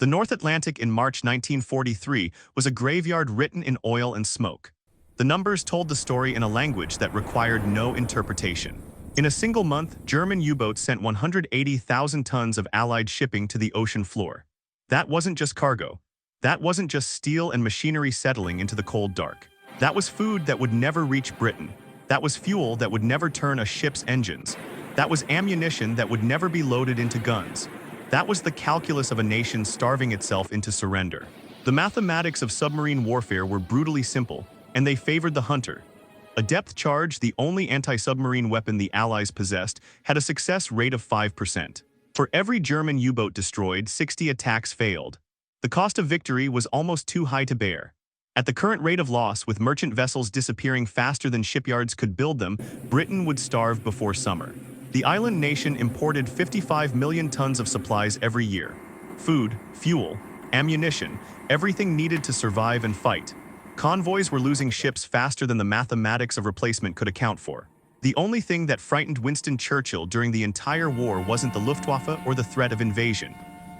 The North Atlantic in March 1943 was a graveyard written in oil and smoke. The numbers told the story in a language that required no interpretation. In a single month, German U-boats sent 180,000 tons of Allied shipping to the ocean floor. That wasn't just cargo. That wasn't just steel and machinery settling into the cold dark. That was food that would never reach Britain. That was fuel that would never turn a ship's engines. That was ammunition that would never be loaded into guns. That was the calculus of a nation starving itself into surrender. The mathematics of submarine warfare were brutally simple, and they favored the hunter. A depth charge, the only anti-submarine weapon the Allies possessed, had a success rate of 5%. For every German U-boat destroyed, 60 attacks failed. The cost of victory was almost too high to bear. At the current rate of loss, with merchant vessels disappearing faster than shipyards could build them, Britain would starve before summer. The island nation imported 55 million tons of supplies every year. Food, fuel, ammunition, everything needed to survive and fight. Convoys were losing ships faster than the mathematics of replacement could account for. The only thing that frightened Winston Churchill during the entire war wasn't the Luftwaffe or the threat of invasion.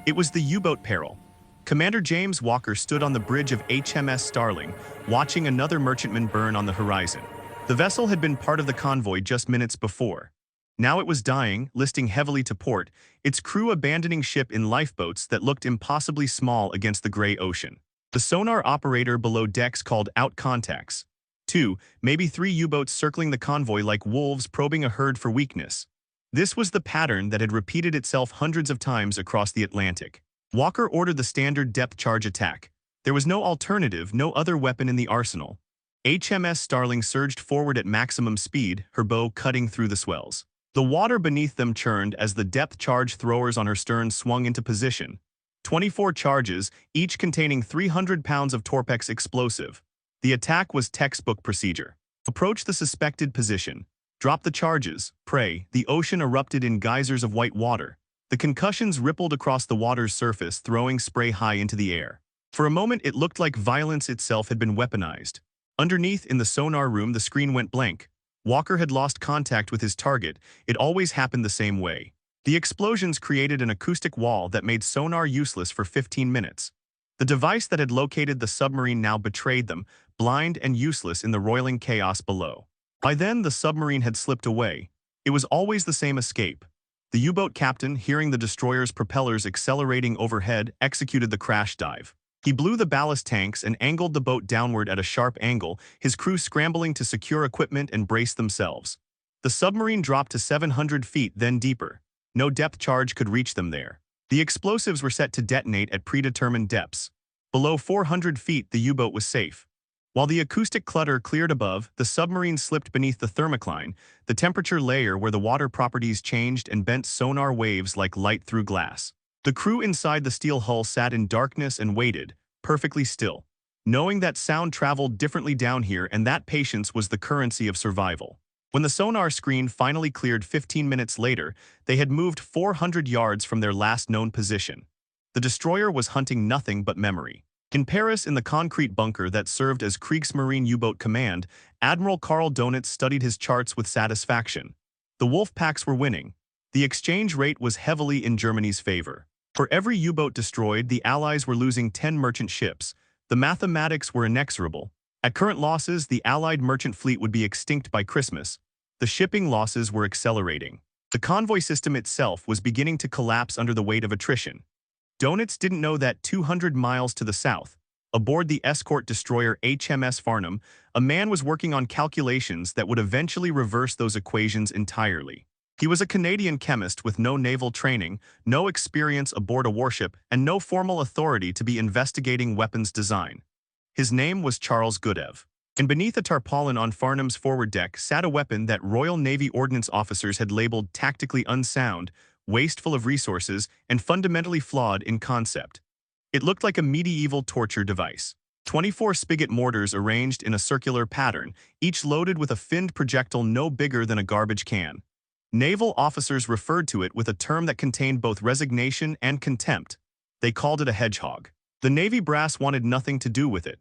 It was the U-boat peril. Commander James Walker stood on the bridge of HMS Starling, watching another merchantman burn on the horizon. The vessel had been part of the convoy just minutes before. Now it was dying, listing heavily to port, its crew abandoning ship in lifeboats that looked impossibly small against the gray ocean. The sonar operator below decks called out contacts. 2, maybe 3 U-boats circling the convoy like wolves probing a herd for weakness. This was the pattern that had repeated itself hundreds of times across the Atlantic. Walker ordered the standard depth charge attack. There was no alternative, no other weapon in the arsenal. HMS Starling surged forward at maximum speed, her bow cutting through the swells. The water beneath them churned as the depth charge throwers on her stern swung into position. 24 charges, each containing 300 pounds of Torpex explosive. The attack was textbook procedure. Approach the suspected position. Drop the charges. Pray. The ocean erupted in geysers of white water. The concussions rippled across the water's surface, throwing spray high into the air. For a moment, it looked like violence itself had been weaponized. Underneath, in the sonar room, the screen went blank. Walker had lost contact with his target. It always happened the same way. The explosions created an acoustic wall that made sonar useless for 15 minutes. The device that had located the submarine now betrayed them, blind and useless in the roiling chaos below. By then, the submarine had slipped away. It was always the same escape. The U-boat captain, hearing the destroyer's propellers accelerating overhead, executed the crash dive. He blew the ballast tanks and angled the boat downward at a sharp angle, his crew scrambling to secure equipment and brace themselves. The submarine dropped to 700 feet, then deeper. No depth charge could reach them there. The explosives were set to detonate at predetermined depths. Below 400 feet, the U-boat was safe. While the acoustic clutter cleared above, the submarine slipped beneath the thermocline, the temperature layer where the water properties changed and bent sonar waves like light through glass. The crew inside the steel hull sat in darkness and waited, perfectly still, knowing that sound traveled differently down here and that patience was the currency of survival. When the sonar screen finally cleared 15 minutes later, they had moved 400 yards from their last known position. The destroyer was hunting nothing but memory. In Paris, in the concrete bunker that served as Kriegsmarine U-boat command, Admiral Karl Donitz studied his charts with satisfaction. The wolf packs were winning. The exchange rate was heavily in Germany's favor. For every U-boat destroyed, the Allies were losing 10 merchant ships. The mathematics were inexorable. At current losses, the Allied merchant fleet would be extinct by Christmas. The shipping losses were accelerating. The convoy system itself was beginning to collapse under the weight of attrition. Donitz didn't know that 200 miles to the south, aboard the escort destroyer HMS Farnham, a man was working on calculations that would eventually reverse those equations entirely. He was a Canadian chemist with no naval training, no experience aboard a warship, and no formal authority to be investigating weapons design. His name was Charles Goodeve. And beneath a tarpaulin on Farnham's forward deck sat a weapon that Royal Navy ordnance officers had labeled tactically unsound, wasteful of resources, and fundamentally flawed in concept. It looked like a medieval torture device. 24 spigot mortars arranged in a circular pattern, each loaded with a finned projectile no bigger than a garbage can. Naval officers referred to it with a term that contained both resignation and contempt. They called it a hedgehog. The Navy brass wanted nothing to do with it.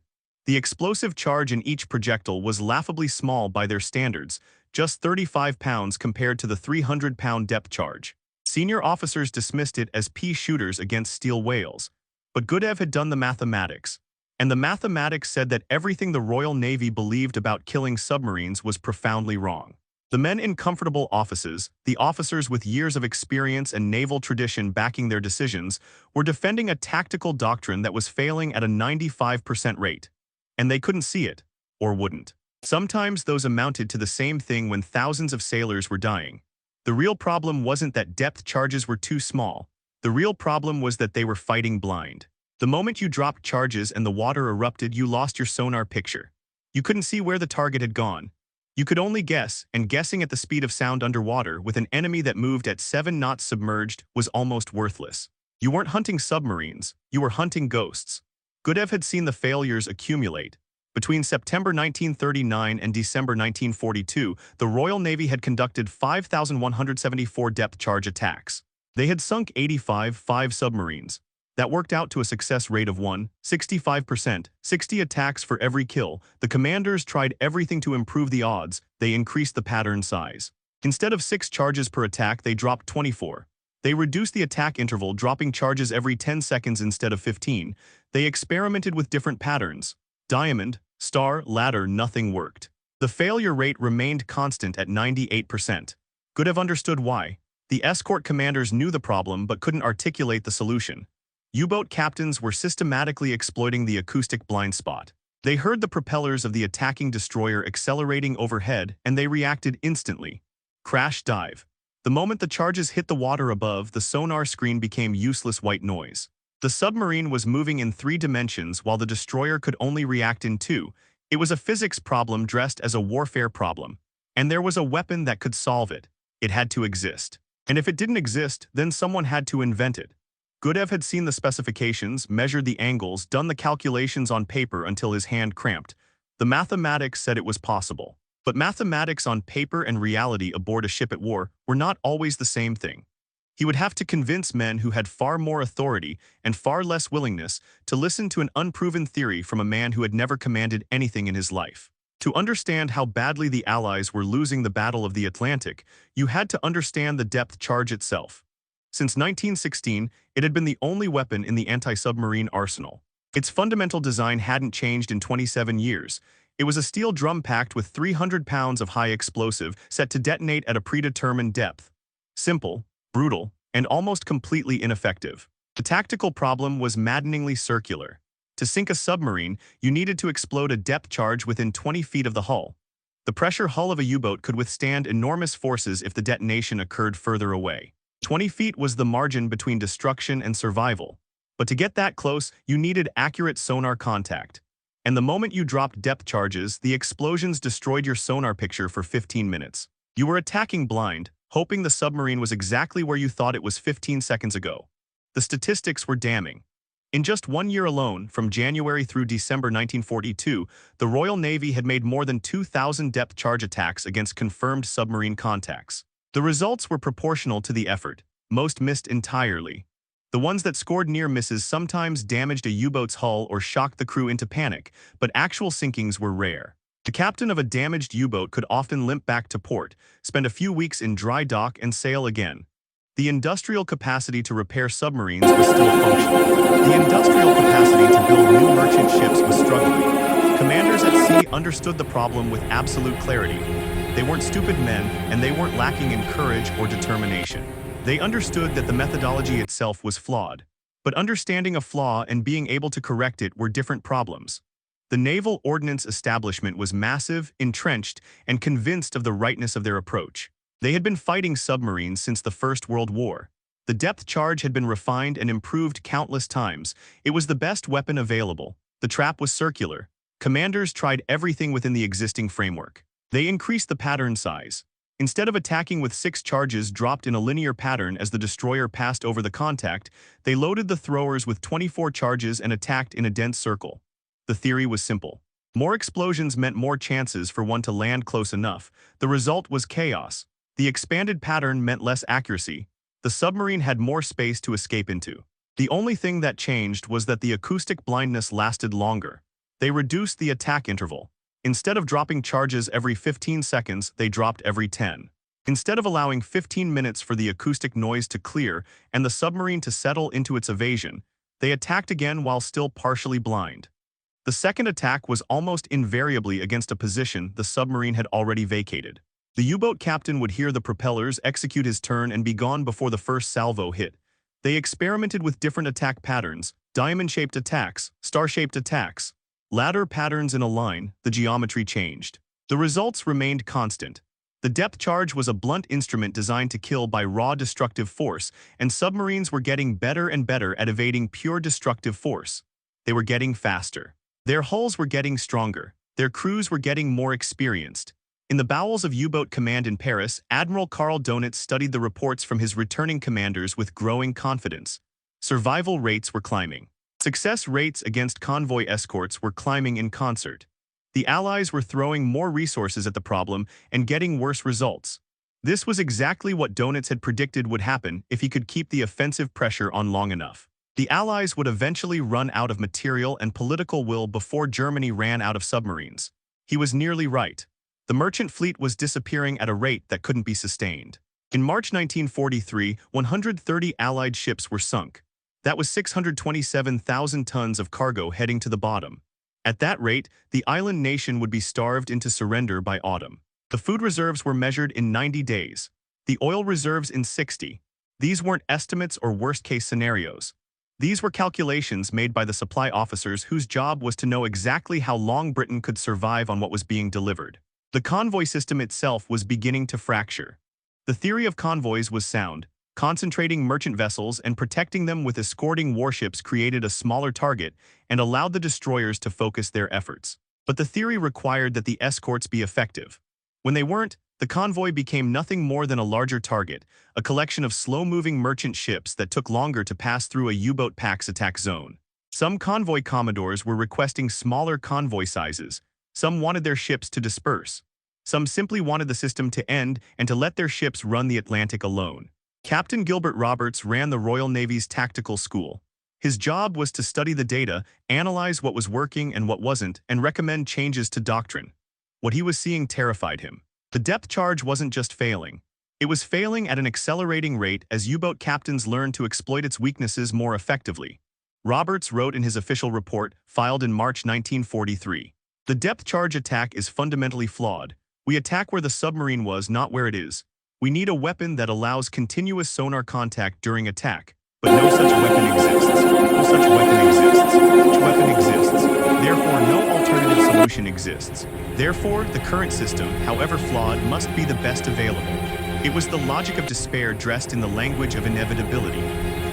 The explosive charge in each projectile was laughably small by their standards, just 35 pounds compared to the 300-pound depth charge. Senior officers dismissed it as pea shooters against steel whales. But But Goodeve had done the mathematics. And the mathematics said that everything the Royal Navy believed about killing submarines was profoundly wrong. The men in comfortable offices, the officers with years of experience and naval tradition backing their decisions, were defending a tactical doctrine that was failing at a 95% rate. And they couldn't see it, or wouldn't. Sometimes those amounted to the same thing when thousands of sailors were dying. The real problem wasn't that depth charges were too small. The real problem was that they were fighting blind. The moment you dropped charges and the water erupted, you lost your sonar picture. You couldn't see where the target had gone. You could only guess, and guessing at the speed of sound underwater with an enemy that moved at 7 knots submerged was almost worthless. You weren't hunting submarines, you were hunting ghosts. Goodeve had seen the failures accumulate. Between September 1939 and December 1942, the Royal Navy had conducted 5,174 depth charge attacks. They had sunk 85 submarines. That worked out to a success rate of 65%, 60 attacks for every kill. The commanders tried everything to improve the odds. They increased the pattern size. Instead of 6 charges per attack, they dropped 24. They reduced the attack interval, dropping charges every 10 seconds instead of 15. They experimented with different patterns. Diamond, star, ladder, nothing worked. The failure rate remained constant at 98%. Goodeve understood why. The escort commanders knew the problem but couldn't articulate the solution. U-boat captains were systematically exploiting the acoustic blind spot. They heard the propellers of the attacking destroyer accelerating overhead, and they reacted instantly. Crash dive. The moment the charges hit the water above, the sonar screen became useless white noise. The submarine was moving in 3 dimensions while the destroyer could only react in 2. It was a physics problem dressed as a warfare problem. And there was a weapon that could solve it. It had to exist. And if it didn't exist, then someone had to invent it. Goodeve had seen the specifications, measured the angles, done the calculations on paper until his hand cramped. The mathematics said it was possible. But mathematics on paper and reality aboard a ship at war were not always the same thing. He would have to convince men who had far more authority and far less willingness to listen to an unproven theory from a man who had never commanded anything in his life. To understand how badly the Allies were losing the Battle of the Atlantic, you had to understand the depth charge itself. Since 1916, it had been the only weapon in the anti-submarine arsenal. Its fundamental design hadn't changed in 27 years. It was a steel drum packed with 300 pounds of high explosive set to detonate at a predetermined depth. Simple, brutal, and almost completely ineffective. The tactical problem was maddeningly circular. To sink a submarine, you needed to explode a depth charge within 20 feet of the hull. The pressure hull of a U-boat could withstand enormous forces if the detonation occurred further away. 20 feet was the margin between destruction and survival. But to get that close, you needed accurate sonar contact. And the moment you dropped depth charges, the explosions destroyed your sonar picture for 15 minutes. You were attacking blind, hoping the submarine was exactly where you thought it was 15 seconds ago. The statistics were damning. In just 1 year alone, from January through December 1942, the Royal Navy had made more than 2,000 depth charge attacks against confirmed submarine contacts. The results were proportional to the effort. Most missed entirely. The ones that scored near misses sometimes damaged a U-boat's hull or shocked the crew into panic, but actual sinkings were rare. The captain of a damaged U-boat could often limp back to port, spend a few weeks in dry dock and sail again. The industrial capacity to repair submarines was still functional. The industrial capacity to build new merchant ships was struggling. Commanders at sea understood the problem with absolute clarity. They weren't stupid men, and they weren't lacking in courage or determination. They understood that the methodology itself was flawed. But understanding a flaw and being able to correct it were different problems. The naval ordnance establishment was massive, entrenched, and convinced of the rightness of their approach. They had been fighting submarines since the First World War. The depth charge had been refined and improved countless times. It was the best weapon available. The trap was circular. Commanders tried everything within the existing framework. They increased the pattern size. Instead of attacking with 6 charges dropped in a linear pattern as the destroyer passed over the contact, they loaded the throwers with 24 charges and attacked in a dense circle. The theory was simple. More explosions meant more chances for one to land close enough. The result was chaos. The expanded pattern meant less accuracy. The submarine had more space to escape into. The only thing that changed was that the acoustic blindness lasted longer. They reduced the attack interval. Instead of dropping charges every 15 seconds, they dropped every 10. Instead of allowing 15 minutes for the acoustic noise to clear and the submarine to settle into its evasion, They attacked again while still partially blind. The second attack was almost invariably against a position the submarine had already vacated. The U-boat captain would hear the propellers execute his turn and be gone before the first salvo hit. They experimented with different attack patterns, diamond-shaped attacks, star-shaped attacks, ladder patterns in a line. The geometry changed. The results remained constant. The depth charge was a blunt instrument designed to kill by raw destructive force, and submarines were getting better and better at evading pure destructive force. They were getting faster. Their hulls were getting stronger. Their crews were getting more experienced. In the bowels of U-boat command in Paris, Admiral Karl Donitz studied the reports from his returning commanders with growing confidence. Survival rates were climbing. Success rates against convoy escorts were climbing in concert. The Allies were throwing more resources at the problem and getting worse results. This was exactly what Donitz had predicted would happen if he could keep the offensive pressure on long enough. The Allies would eventually run out of material and political will before Germany ran out of submarines. He was nearly right. The merchant fleet was disappearing at a rate that couldn't be sustained. In March 1943, 130 Allied ships were sunk. That was 627,000 tons of cargo heading to the bottom. At that rate, the island nation would be starved into surrender by autumn. The food reserves were measured in 90 days. The oil reserves in 60. These weren't estimates or worst-case scenarios. These were calculations made by the supply officers whose job was to know exactly how long Britain could survive on what was being delivered. The convoy system itself was beginning to fracture. The theory of convoys was sound. Concentrating merchant vessels and protecting them with escorting warships created a smaller target and allowed the destroyers to focus their efforts. But the theory required that the escorts be effective. When they weren't, the convoy became nothing more than a larger target, a collection of slow-moving merchant ships that took longer to pass through a U-boat pack's attack zone. Some convoy commodores were requesting smaller convoy sizes. Some wanted their ships to disperse. Some simply wanted the system to end and to let their ships run the Atlantic alone. Captain Gilbert Roberts ran the Royal Navy's tactical school. His job was to study the data, analyze what was working and what wasn't, and recommend changes to doctrine. What he was seeing terrified him. The depth charge wasn't just failing. It was failing at an accelerating rate as U-boat captains learned to exploit its weaknesses more effectively. Roberts wrote in his official report, filed in March 1943. The depth charge attack is fundamentally flawed. We attack where the submarine was, not where it is. We need a weapon that allows continuous sonar contact during attack, but no such weapon exists. No such weapon exists. Such weapon exists. Therefore, no alternative solution exists. Therefore, the current system, however flawed, must be the best available. It was the logic of despair dressed in the language of inevitability.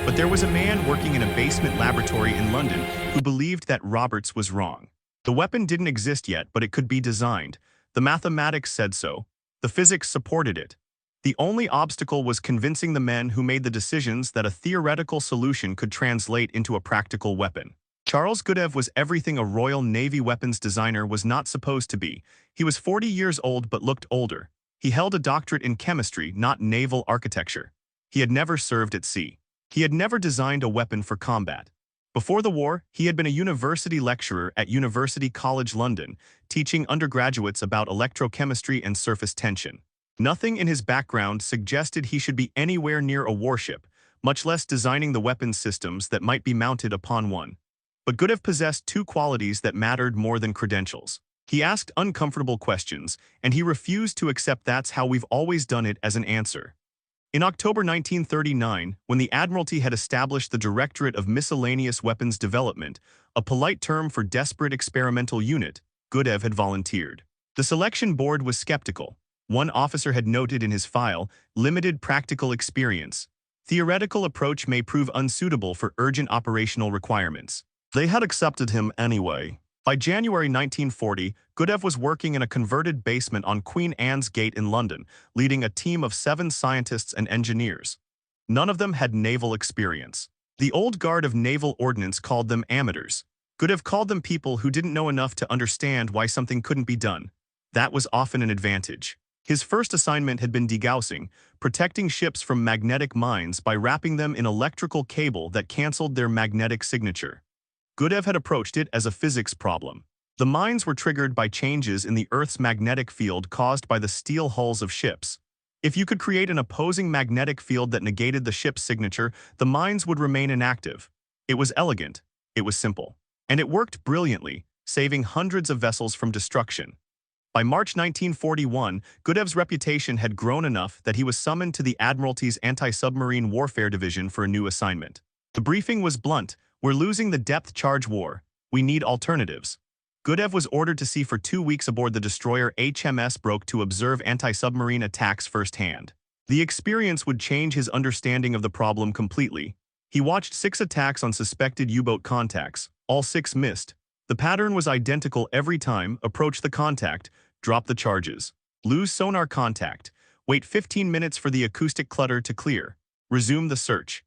But there was a man working in a basement laboratory in London who believed that Roberts was wrong. The weapon didn't exist yet, but it could be designed. The mathematics said so. The physics supported it. The only obstacle was convincing the men who made the decisions that a theoretical solution could translate into a practical weapon. Charles Goodeve was everything a Royal Navy weapons designer was not supposed to be. He was 40 years old but looked older. He held a doctorate in chemistry, not naval architecture. He had never served at sea. He had never designed a weapon for combat. Before the war, he had been a university lecturer at University College London, teaching undergraduates about electrochemistry and surface tension. Nothing in his background suggested he should be anywhere near a warship, much less designing the weapons systems that might be mounted upon one. But Goodeve possessed two qualities that mattered more than credentials. He asked uncomfortable questions, and he refused to accept "that's how we've always done it" as an answer. In October 1939, when the Admiralty had established the Directorate of Miscellaneous Weapons Development, a polite term for desperate experimental unit, Goodeve had volunteered. The selection board was skeptical. One officer had noted in his file, limited practical experience. Theoretical approach may prove unsuitable for urgent operational requirements. They had accepted him anyway. By January 1940, Goodeve was working in a converted basement on Queen Anne's Gate in London, leading a team of 7 scientists and engineers. None of them had naval experience. The old guard of naval ordnance called them amateurs. Goodeve called them people who didn't know enough to understand why something couldn't be done. That was often an advantage. His first assignment had been degaussing, protecting ships from magnetic mines by wrapping them in electrical cable that canceled their magnetic signature. Goodeve had approached it as a physics problem. The mines were triggered by changes in the Earth's magnetic field caused by the steel hulls of ships. If you could create an opposing magnetic field that negated the ship's signature, the mines would remain inactive. It was elegant, it was simple, and it worked brilliantly, saving hundreds of vessels from destruction. By March 1941, Goodeve's reputation had grown enough that he was summoned to the Admiralty's anti-submarine warfare division for a new assignment. The briefing was blunt: "We're losing the depth charge war. We need alternatives." Goodeve was ordered to sea for 2 weeks aboard the destroyer HMS Broke to observe anti-submarine attacks firsthand. The experience would change his understanding of the problem completely. He watched 6 attacks on suspected U-boat contacts. All 6 missed. The pattern was identical every time: approach the contact, drop the charges, lose sonar contact, wait 15 minutes for the acoustic clutter to clear, resume the search.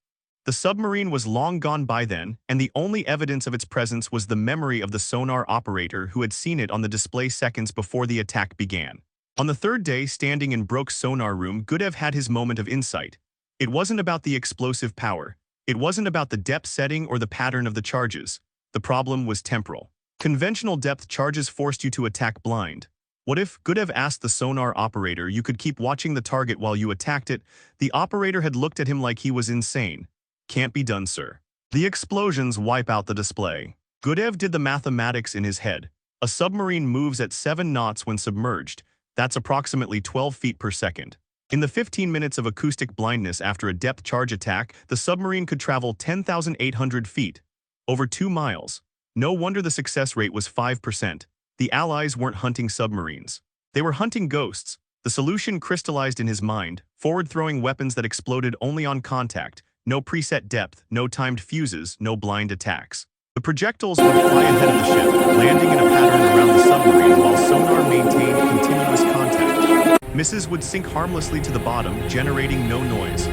The submarine was long gone by then, and the only evidence of its presence was the memory of the sonar operator who had seen it on the display seconds before the attack began. On the 3rd day, standing in Broke's sonar room, Goodeve had his moment of insight. It wasn't about the explosive power. It wasn't about the depth setting or the pattern of the charges. The problem was temporal. Conventional depth charges forced you to attack blind. What if, Goodeve asked the sonar operator, you could keep watching the target while you attacked it? The operator had looked at him like he was insane. Can't be done, sir. The explosions wipe out the display. Goodeve did the mathematics in his head. A submarine moves at 7 knots when submerged. That's approximately 12 feet per second. In the 15 minutes of acoustic blindness after a depth charge attack, the submarine could travel 10,800 feet, over 2 miles. No wonder the success rate was 5%. The Allies weren't hunting submarines. They were hunting ghosts. The solution crystallized in his mind: forward-throwing weapons that exploded only on contact. No preset depth, no timed fuses, no blind attacks. The projectiles would fly ahead of the ship, landing in a pattern around the submarine while sonar maintained continuous contact. Misses would sink harmlessly to the bottom, generating no noise.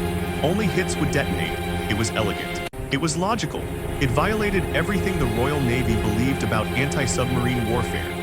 Only hits would detonate. It was elegant. It was logical. It violated everything the Royal Navy believed about anti-submarine warfare.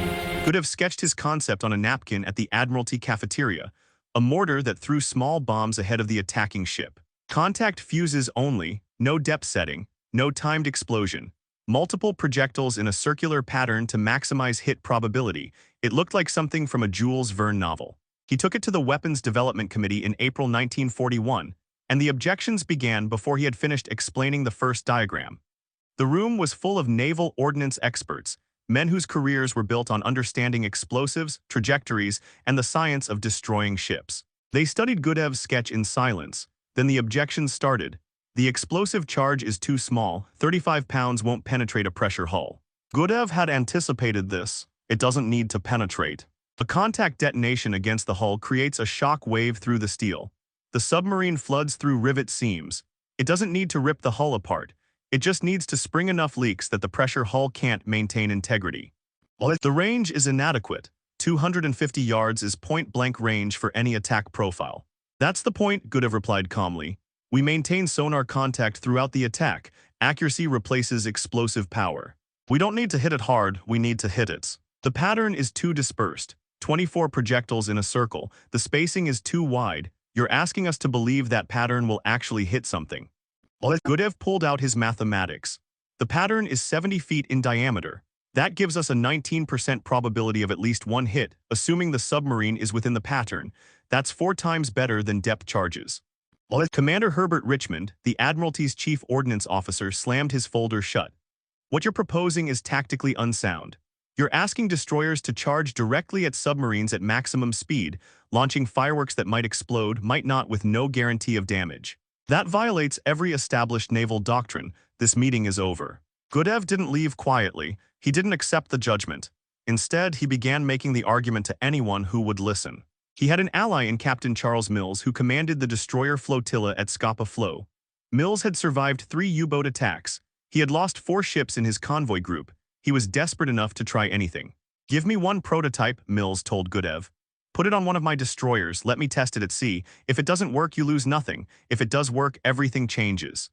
Goodeve sketched his concept on a napkin at the Admiralty cafeteria: a mortar that threw small bombs ahead of the attacking ship. Contact fuses only, no depth setting, no timed explosion. Multiple projectiles in a circular pattern to maximize hit probability. It looked like something from a Jules Verne novel. He took it to the Weapons Development Committee in April 1941, and the objections began before he had finished explaining the first diagram. The room was full of naval ordnance experts, men whose careers were built on understanding explosives, trajectories, and the science of destroying ships. They studied Goodeve's sketch in silence. Then the objections started. The explosive charge is too small. 35 pounds won't penetrate a pressure hull. Goodeve had anticipated this. It doesn't need to penetrate. A contact detonation against the hull creates a shock wave through the steel. The submarine floods through rivet seams. It doesn't need to rip the hull apart. It just needs to spring enough leaks that the pressure hull can't maintain integrity. The range is inadequate. 250 yards is point-blank range for any attack profile. That's the point, Goodeve replied calmly. We maintain sonar contact throughout the attack. Accuracy replaces explosive power. We don't need to hit it hard, we need to hit it. The pattern is too dispersed. 24 projectiles in a circle. The spacing is too wide. You're asking us to believe that pattern will actually hit something. Goodeve pulled out his mathematics. The pattern is 70 feet in diameter. That gives us a 19% probability of at least one hit, assuming the submarine is within the pattern. That's 4 times better than depth charges. Commander Herbert Richmond, the Admiralty's chief ordnance officer, slammed his folder shut. What you're proposing is tactically unsound. You're asking destroyers to charge directly at submarines at maximum speed, launching fireworks that might explode, might not, with no guarantee of damage. That violates every established naval doctrine. This meeting is over. Goodeve didn't leave quietly. He didn't accept the judgment. Instead, he began making the argument to anyone who would listen. He had an ally in Captain Charles Mills, who commanded the destroyer flotilla at Scapa Flow. Mills had survived 3 U-boat attacks. He had lost 4 ships in his convoy group. He was desperate enough to try anything. Give me one prototype, Mills told Goodeve. Put it on one of my destroyers, let me test it at sea. If it doesn't work, you lose nothing. If it does work, everything changes.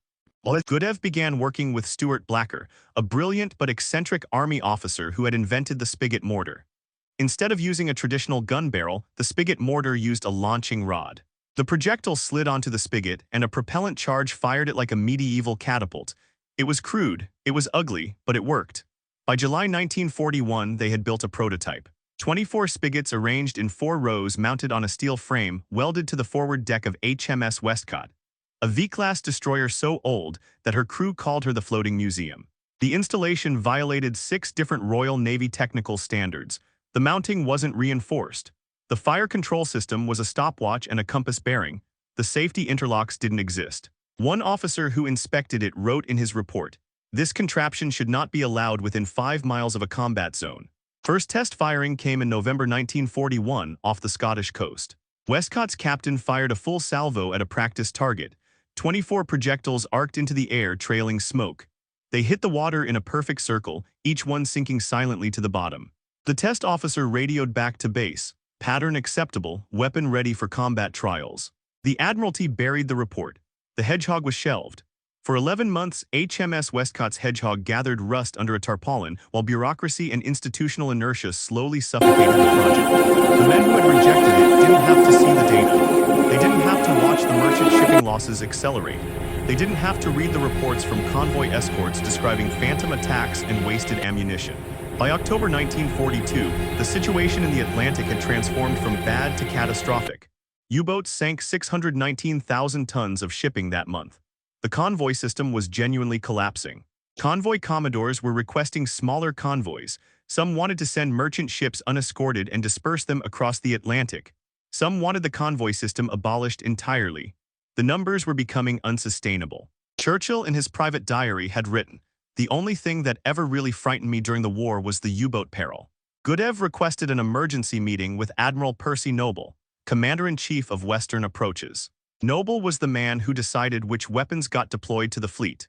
Goodeve began working with Stuart Blacker, a brilliant but eccentric army officer who had invented the spigot mortar. Instead of using a traditional gun barrel, the spigot mortar used a launching rod. The projectile slid onto the spigot, and a propellant charge fired it like a medieval catapult. It was crude, it was ugly, but it worked. By July 1941, they had built a prototype. 24 spigots arranged in 4 rows mounted on a steel frame welded to the forward deck of HMS Westcott. a V-class destroyer so old that her crew called her the floating museum. The installation violated 6 different Royal Navy technical standards. The mounting wasn't reinforced. The fire control system was a stopwatch and a compass bearing. The safety interlocks didn't exist. One officer who inspected it wrote in his report, "This contraption should not be allowed within 5 miles of a combat zone." First test firing came in November 1941 off the Scottish coast. Westcott's captain fired a full salvo at a practice target. 24 projectiles arced into the air trailing smoke. They hit the water in a perfect circle, each one sinking silently to the bottom. The test officer radioed back to base, "Pattern acceptable, weapon ready for combat trials." The Admiralty buried the report. The Hedgehog was shelved. For 11 months, HMS Westcott's Hedgehog gathered rust under a tarpaulin while bureaucracy and institutional inertia slowly suffocated the project. The men who had rejected it didn't have to see the data. They didn't have to watch the merchant shipping losses accelerate. They didn't have to read the reports from convoy escorts describing phantom attacks and wasted ammunition. By October 1942, the situation in the Atlantic had transformed from bad to catastrophic. U-boats sank 619,000 tons of shipping that month. The convoy system was genuinely collapsing. Convoy commodores were requesting smaller convoys. Some wanted to send merchant ships unescorted and disperse them across the Atlantic. Some wanted the convoy system abolished entirely. The numbers were becoming unsustainable. Churchill, in his private diary, had written, "The only thing that ever really frightened me during the war was the U-boat peril." Goodeve requested an emergency meeting with Admiral Percy Noble, Commander-in-Chief of Western Approaches. Noble was the man who decided which weapons got deployed to the fleet.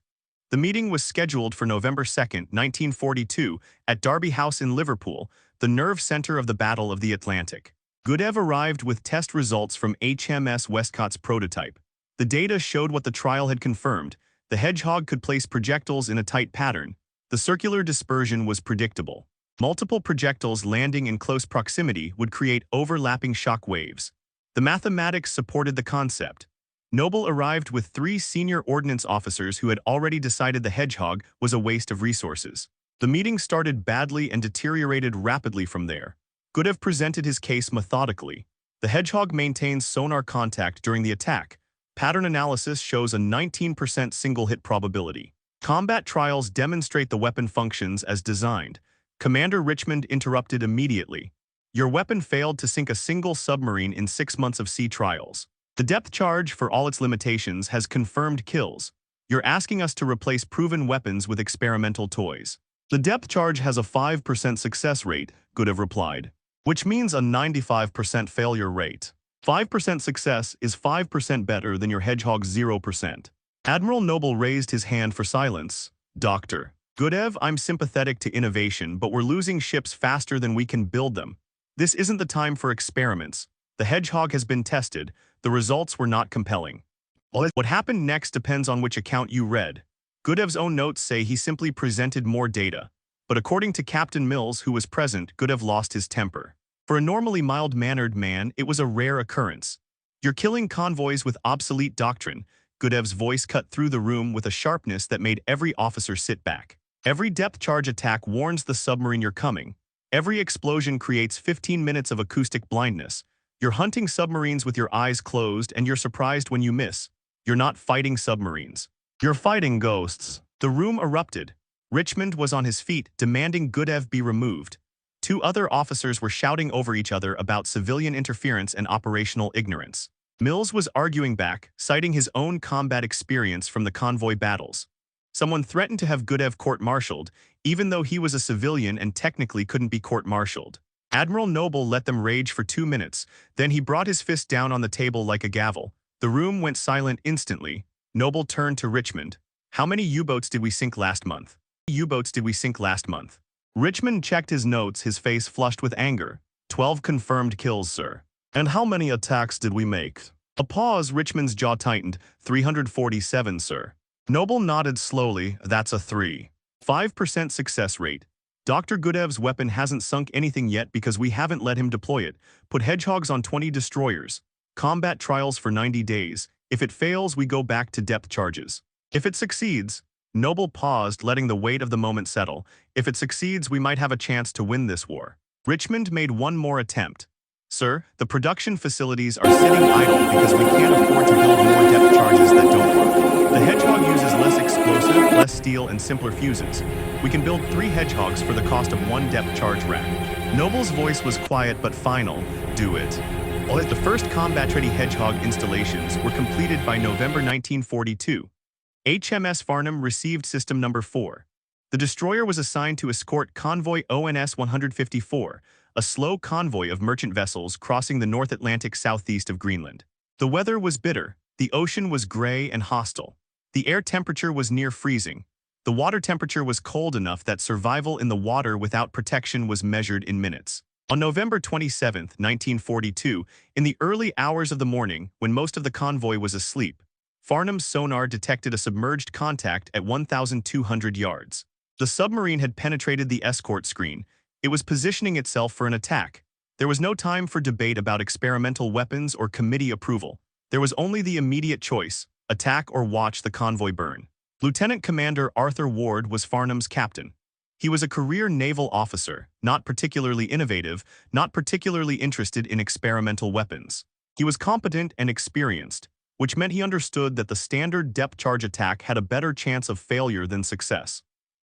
The meeting was scheduled for November 2, 1942, at Derby House in Liverpool, the nerve center of the Battle of the Atlantic. Goodeve arrived with test results from HMS Westcott's prototype. The data showed what the trial had confirmed. The Hedgehog could place projectiles in a tight pattern. The circular dispersion was predictable. Multiple projectiles landing in close proximity would create overlapping shock waves. The mathematics supported the concept. Noble arrived with 3 senior ordnance officers who had already decided the Hedgehog was a waste of resources. The meeting started badly and deteriorated rapidly from there. Goodeve presented his case methodically. The Hedgehog maintains sonar contact during the attack. Pattern analysis shows a 19% single-hit probability. Combat trials demonstrate the weapon functions as designed. Commander Richmond interrupted immediately. "Your weapon failed to sink a single submarine in 6 months of sea trials. The depth charge, for all its limitations, has confirmed kills. You're asking us to replace proven weapons with experimental toys." "The depth charge has a 5% success rate," Goodeve replied, "which means a 95% failure rate. 5% success is 5% better than your Hedgehog's 0%. Admiral Noble raised his hand for silence. "Dr. Goodeve, I'm sympathetic to innovation, but we're losing ships faster than we can build them. This isn't the time for experiments. The Hedgehog has been tested. The results were not compelling." What happened next depends on which account you read. Goodeve's own notes say he simply presented more data. But according to Captain Mills, who was present, Goodeve lost his temper. For a normally mild-mannered man, it was a rare occurrence. "You're killing convoys with obsolete doctrine." Goodeve's voice cut through the room with a sharpness that made every officer sit back. "Every depth charge attack warns the submarine you're coming. Every explosion creates 15 minutes of acoustic blindness. You're hunting submarines with your eyes closed, and you're surprised when you miss. You're not fighting submarines. You're fighting ghosts." The room erupted. Richmond was on his feet, demanding Goodeve be removed. 2 other officers were shouting over each other about civilian interference and operational ignorance. Mills was arguing back, citing his own combat experience from the convoy battles. Someone threatened to have Goodeve court-martialed, even though he was a civilian and technically couldn't be court-martialed. Admiral Noble let them rage for 2 minutes, then he brought his fist down on the table like a gavel. The room went silent instantly. Noble turned to Richmond. "How many U-boats did we sink last month?" "U-boats did we sink last month?" Richmond checked his notes, his face flushed with anger. 12 confirmed kills, sir." "And how many attacks did we make?" A pause. Richmond's jaw tightened. 347, sir." Noble nodded slowly. "That's a 3.5% success rate. Dr. Goodeve's weapon hasn't sunk anything yet because we haven't let him deploy it. Put Hedgehogs on 20 destroyers. Combat trials for 90 days. If it fails, we go back to depth charges. If it succeeds..." Noble paused, letting the weight of the moment settle. "If it succeeds, we might have a chance to win this war." Richmond made one more attempt. "Sir, the production facilities are sitting idle because we can't afford to build more depth charges that don't steel and simpler fuses. We can build 3 hedgehogs for the cost of 1 depth charge rack. Noble's voice was quiet but final. Do it. The first combat-ready hedgehog installations were completed by November 1942. HMS Farnham received system number 4. The destroyer was assigned to escort convoy ONS 154, a slow convoy of merchant vessels crossing the North Atlantic southeast of Greenland. The weather was bitter, the ocean was gray and hostile. The air temperature was near freezing. The water temperature was cold enough that survival in the water without protection was measured in minutes. On November 27, 1942, in the early hours of the morning, when most of the convoy was asleep, Farnham's sonar detected a submerged contact at 1,200 yards. The submarine had penetrated the escort screen. It was positioning itself for an attack. There was no time for debate about experimental weapons or committee approval. There was only the immediate choice: attack or watch the convoy burn. Lieutenant Commander Arthur Ward was Farnham's captain. He was a career naval officer, not particularly innovative, not particularly interested in experimental weapons. He was competent and experienced, which meant he understood that the standard depth charge attack had a better chance of failure than success.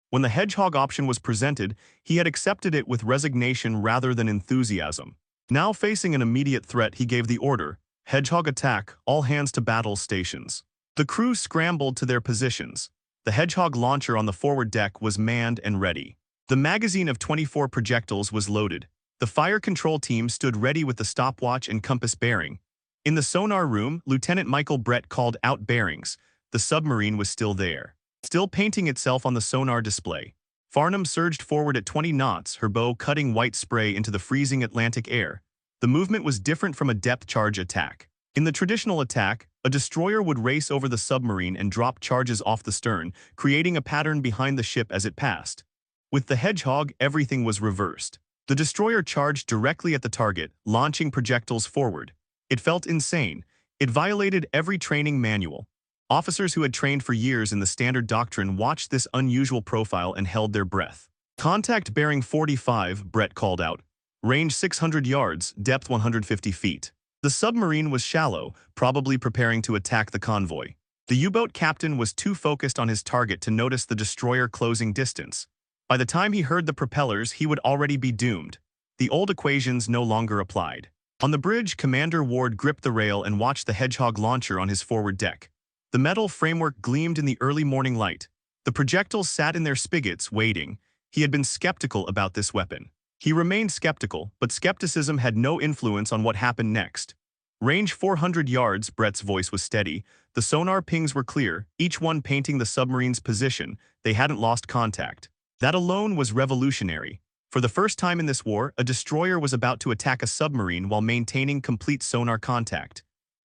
When the hedgehog option was presented, he had accepted it with resignation rather than enthusiasm. Now facing an immediate threat, he gave the order: hedgehog attack, all hands to battle stations. The crew scrambled to their positions. The hedgehog launcher on the forward deck was manned and ready. The magazine of 24 projectiles was loaded. The fire control team stood ready with the stopwatch and compass bearing. In the sonar room, Lieutenant Michael Brett called out bearings. The submarine was still there, still painting itself on the sonar display. Farnham surged forward at 20 knots, her bow cutting white spray into the freezing Atlantic air. The movement was different from a depth charge attack. In the traditional attack, a destroyer would race over the submarine and drop charges off the stern, creating a pattern behind the ship as it passed. With the hedgehog, everything was reversed. The destroyer charged directly at the target, launching projectiles forward. It felt insane. It violated every training manual. Officers who had trained for years in the standard doctrine watched this unusual profile and held their breath. Contact bearing 45, Brett called out. Range 600 yards, depth 150 feet. The submarine was shallow, probably preparing to attack the convoy. The U-boat captain was too focused on his target to notice the destroyer closing distance. By the time he heard the propellers, he would already be doomed. The old equations no longer applied. On the bridge, Commander Ward gripped the rail and watched the hedgehog launcher on his forward deck. The metal framework gleamed in the early morning light. The projectiles sat in their spigots, waiting. He had been skeptical about this weapon. He remained skeptical, but skepticism had no influence on what happened next. Range 400 yards, Brett's voice was steady. The sonar pings were clear, each one painting the submarine's position. They hadn't lost contact. That alone was revolutionary. For the first time in this war, a destroyer was about to attack a submarine while maintaining complete sonar contact.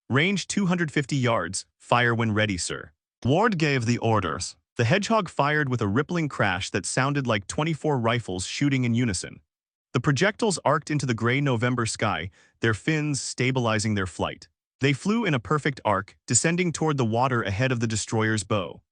Range 250 yards, fire when ready, sir. Ward gave the orders. The hedgehog fired with a rippling crash that sounded like 24 rifles shooting in unison. The projectiles arced into the gray November sky, their fins stabilizing their flight. They flew in a perfect arc, descending toward the water ahead of the destroyer's bow.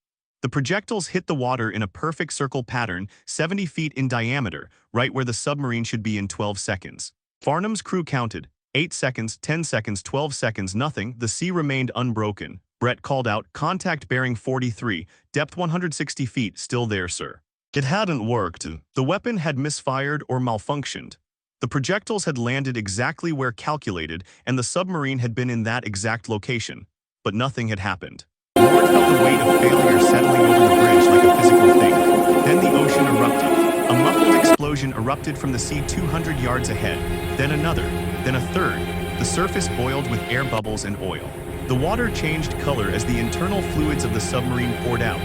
The projectiles hit the water in a perfect circle pattern, 70 feet in diameter, right where the submarine should be in 12 seconds. Farnham's crew counted. 8 seconds, 10 seconds, 12 seconds, nothing. The sea remained unbroken. Brett called out, contact bearing 43, depth 160 feet, still there, sir. It hadn't worked. The weapon had misfired or malfunctioned. The projectiles had landed exactly where calculated, and the submarine had been in that exact location. But nothing had happened. Ward felt the weight of failure settling over the bridge like a physical thing. Then the ocean erupted. A muffled explosion erupted from the sea 200 yards ahead. Then another. Then a third. The surface boiled with air bubbles and oil. The water changed color as the internal fluids of the submarine poured out.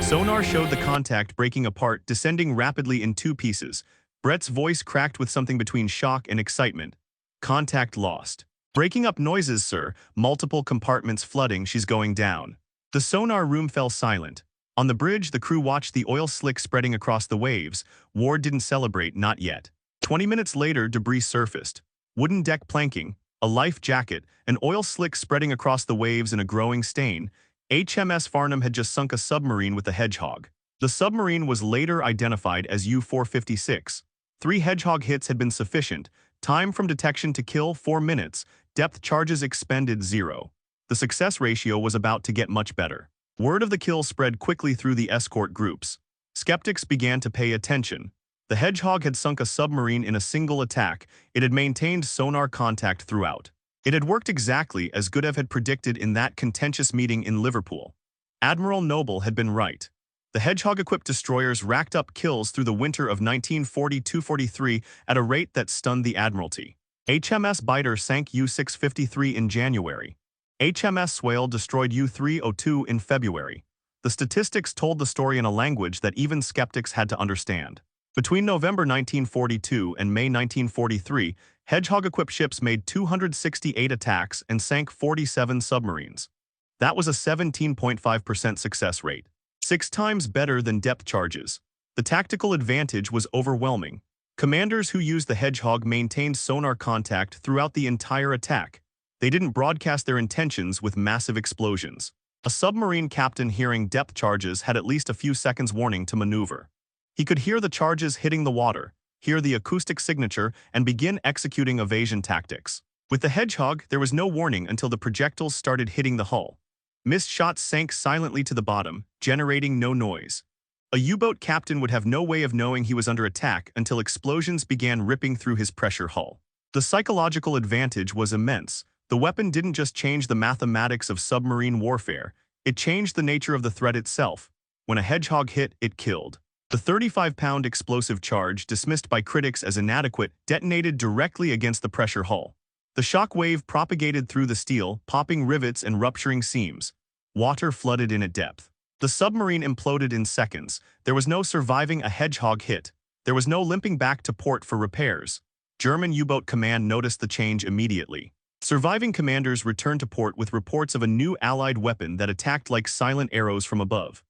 Sonar showed the contact breaking apart, descending rapidly in 2 pieces. Brett's voice cracked with something between shock and excitement. Contact lost. Breaking up noises, sir. Multiple compartments flooding. She's going down. The sonar room fell silent. On the bridge, the crew watched the oil slick spreading across the waves. Ward didn't celebrate, not yet. 20 minutes later, debris surfaced. Wooden deck planking, a life jacket, an oil slick spreading across the waves in a growing stain. HMS Farnham had just sunk a submarine with a hedgehog. The submarine was later identified as U-456. 3 hedgehog hits had been sufficient. Time from detection to kill, 4 minutes. Depth charges expended, 0. The success ratio was about to get much better. Word of the kill spread quickly through the escort groups. Skeptics began to pay attention. The Hedgehog had sunk a submarine in a single attack. It had maintained sonar contact throughout. It had worked exactly as Goodeve had predicted in that contentious meeting in Liverpool. Admiral Noble had been right. The Hedgehog-equipped destroyers racked up kills through the winter of 1940–43 at a rate that stunned the Admiralty. HMS Biter sank U-653 in January. HMS Swale destroyed U-302 in February. The statistics told the story in a language that even skeptics had to understand. Between November 1942 and May 1943, Hedgehog-equipped ships made 268 attacks and sank 47 submarines. That was a 17.5% success rate, 6 times better than depth charges. The tactical advantage was overwhelming. Commanders who used the Hedgehog maintained sonar contact throughout the entire attack. They didn't broadcast their intentions with massive explosions. A submarine captain hearing depth charges had at least a few seconds warning to maneuver. He could hear the charges hitting the water, hear the acoustic signature, and begin executing evasion tactics. With the Hedgehog, there was no warning until the projectiles started hitting the hull. Missed shots sank silently to the bottom, generating no noise. A U-boat captain would have no way of knowing he was under attack until explosions began ripping through his pressure hull. The psychological advantage was immense. The weapon didn't just change the mathematics of submarine warfare, it changed the nature of the threat itself. When a Hedgehog hit, it killed. The 35-pound explosive charge, dismissed by critics as inadequate, detonated directly against the pressure hull. The shock wave propagated through the steel, popping rivets and rupturing seams. Water flooded in at depth. The submarine imploded in seconds. There was no surviving a Hedgehog hit. There was no limping back to port for repairs. German U-boat command noticed the change immediately. Surviving commanders returned to port with reports of a new Allied weapon that attacked like silent arrows from above.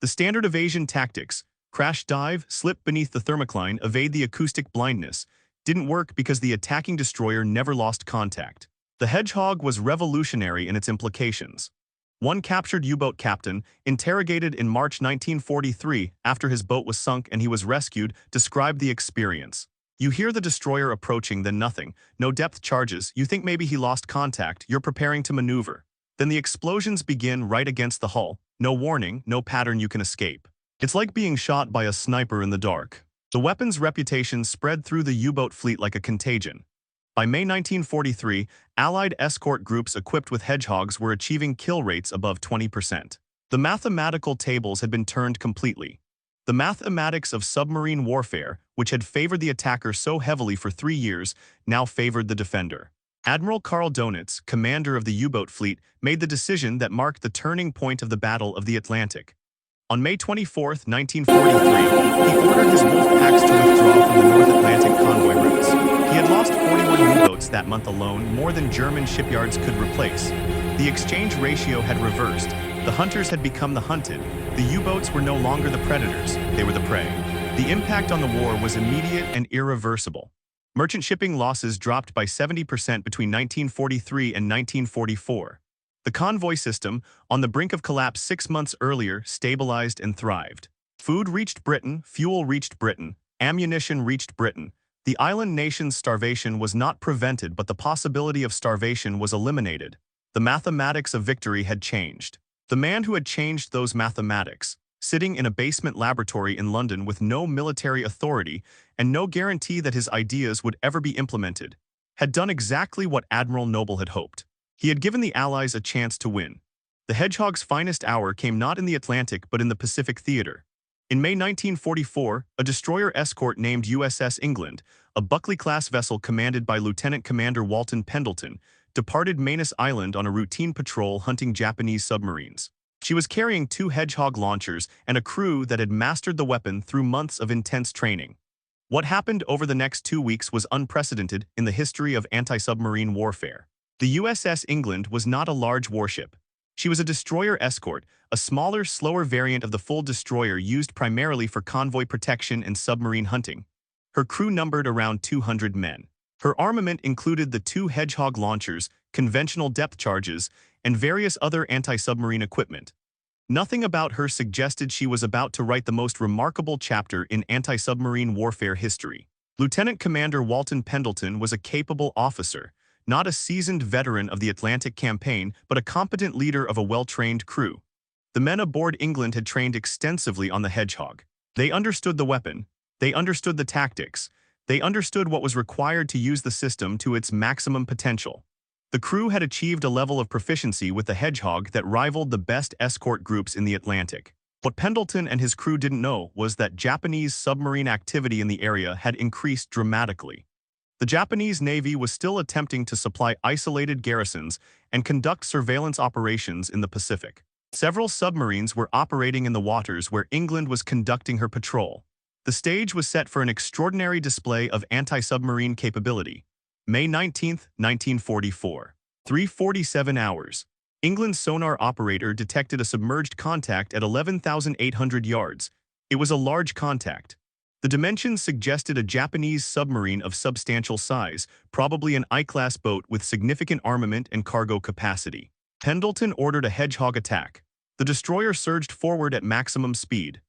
The standard evasion tactics, crash dive, slip beneath the thermocline, evade the acoustic blindness, didn't work because the attacking destroyer never lost contact. The Hedgehog was revolutionary in its implications. One captured U-boat captain, interrogated in March 1943 after his boat was sunk and he was rescued, described the experience. You hear the destroyer approaching, then nothing, no depth charges, you think maybe he lost contact, you're preparing to maneuver. Then the explosions begin right against the hull, no warning, no pattern you can escape. It's like being shot by a sniper in the dark. The weapon's reputation spread through the U-boat fleet like a contagion. By May 1943, Allied escort groups equipped with Hedgehogs were achieving kill rates above 20%. The mathematical tables had been turned completely. The mathematics of submarine warfare, which had favored the attacker so heavily for 3 years, now favored the defender. Admiral Karl Donitz, commander of the U-boat fleet, made the decision that marked the turning point of the Battle of the Atlantic. On May 24, 1943, he ordered his wolf packs to withdraw from the North Atlantic convoy routes. He had lost 41 U-boats that month alone, more than German shipyards could replace. The exchange ratio had reversed. The hunters had become the hunted. The U-boats were no longer the predators, they were the prey. The impact on the war was immediate and irreversible. Merchant shipping losses dropped by 70% between 1943 and 1944. The convoy system, on the brink of collapse 6 months earlier, stabilized and thrived. Food reached Britain, fuel reached Britain, ammunition reached Britain. The island nation's starvation was not prevented, but the possibility of starvation was eliminated. The mathematics of victory had changed. The man who had changed those mathematics, sitting in a basement laboratory in London with no military authority and no guarantee that his ideas would ever be implemented, had done exactly what Admiral Noble had hoped. He had given the Allies a chance to win. The Hedgehog's finest hour came not in the Atlantic but in the Pacific theater. In May 1944, a destroyer escort named USS England, a Buckley-class vessel commanded by Lieutenant Commander Walton Pendleton, departed Manus Island on a routine patrol hunting Japanese submarines. She was carrying 2 Hedgehog launchers and a crew that had mastered the weapon through months of intense training. What happened over the next 2 weeks was unprecedented in the history of anti-submarine warfare. The USS England was not a large warship. She was a destroyer escort, a smaller, slower variant of the full destroyer used primarily for convoy protection and submarine hunting. Her crew numbered around 200 men. Her armament included the 2 Hedgehog launchers, conventional depth charges, and various other anti-submarine equipment. Nothing about her suggested she was about to write the most remarkable chapter in anti-submarine warfare history. Lieutenant Commander Walton Pendleton was a capable officer, not a seasoned veteran of the Atlantic campaign, but a competent leader of a well-trained crew. The men aboard England had trained extensively on the Hedgehog. They understood the weapon, they understood the tactics, they understood what was required to use the system to its maximum potential. The crew had achieved a level of proficiency with the Hedgehog that rivaled the best escort groups in the Atlantic. What Pendleton and his crew didn't know was that Japanese submarine activity in the area had increased dramatically. The Japanese Navy was still attempting to supply isolated garrisons and conduct surveillance operations in the Pacific. Several submarines were operating in the waters where England was conducting her patrol. The stage was set for an extraordinary display of anti-submarine capability. May 19, 1944. 3:47 hours. England's sonar operator detected a submerged contact at 11,800 yards. It was a large contact. The dimensions suggested a Japanese submarine of substantial size, probably an I-class boat with significant armament and cargo capacity. Pendleton ordered a Hedgehog attack. The destroyer surged forward at maximum speed.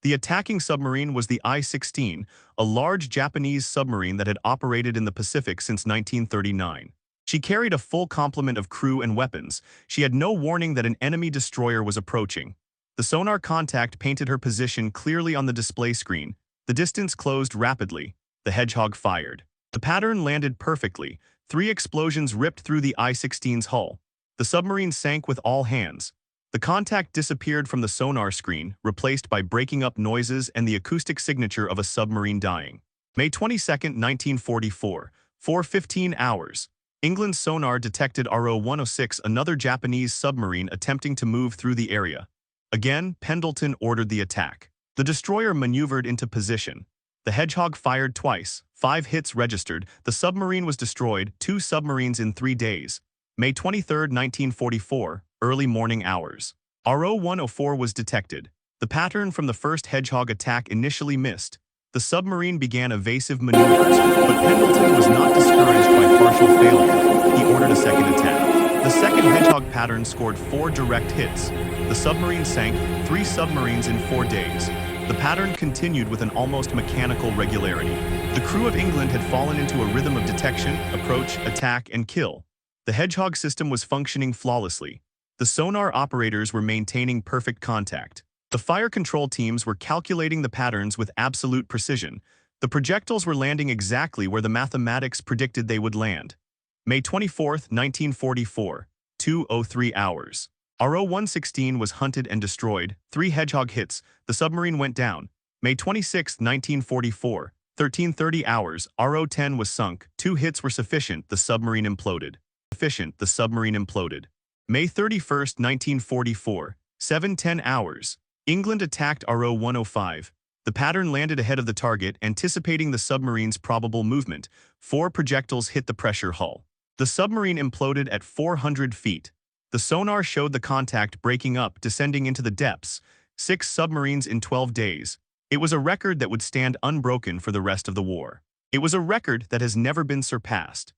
The attacking submarine was the I-16, a large Japanese submarine that had operated in the Pacific since 1939. She carried a full complement of crew and weapons. She had no warning that an enemy destroyer was approaching. The sonar contact painted her position clearly on the display screen. The distance closed rapidly. The Hedgehog fired. The pattern landed perfectly. 3 explosions ripped through the I-16's hull. The submarine sank with all hands. The contact disappeared from the sonar screen, replaced by breaking up noises and the acoustic signature of a submarine dying. May 22, 1944. 4:15 hours. England's sonar detected RO-106, another Japanese submarine attempting to move through the area. Again, Pendleton ordered the attack. The destroyer maneuvered into position. The Hedgehog fired twice, 5 hits registered. The submarine was destroyed, 2 submarines in 3 days. May 23, 1944, early morning hours. RO-104 was detected. The pattern from the first Hedgehog attack initially missed. The submarine began evasive maneuvers, but Pendleton was not discouraged by partial failure. He ordered a second attack. The second Hedgehog pattern scored 4 direct hits. The submarine sank, 3 submarines in 4 days. The pattern continued with an almost mechanical regularity. The crew of England had fallen into a rhythm of detection, approach, attack, and kill. The Hedgehog system was functioning flawlessly. The sonar operators were maintaining perfect contact. The fire control teams were calculating the patterns with absolute precision. The projectiles were landing exactly where the mathematics predicted they would land. May 24, 1944, 2:03 hours. RO-116 was hunted and destroyed, 3 Hedgehog hits, the submarine went down. May 26, 1944, 13:30 hours, RO-10 was sunk, 2 hits were sufficient, the submarine imploded. The submarine imploded. May 31, 1944, 7:10 hours. England attacked RO-105. The pattern landed ahead of the target, anticipating the submarine's probable movement. 4 projectiles hit the pressure hull. The submarine imploded at 400 feet. The sonar showed the contact breaking up, descending into the depths. 6 submarines in 12 days. It was a record that would stand unbroken for the rest of the war. It was a record that has never been surpassed.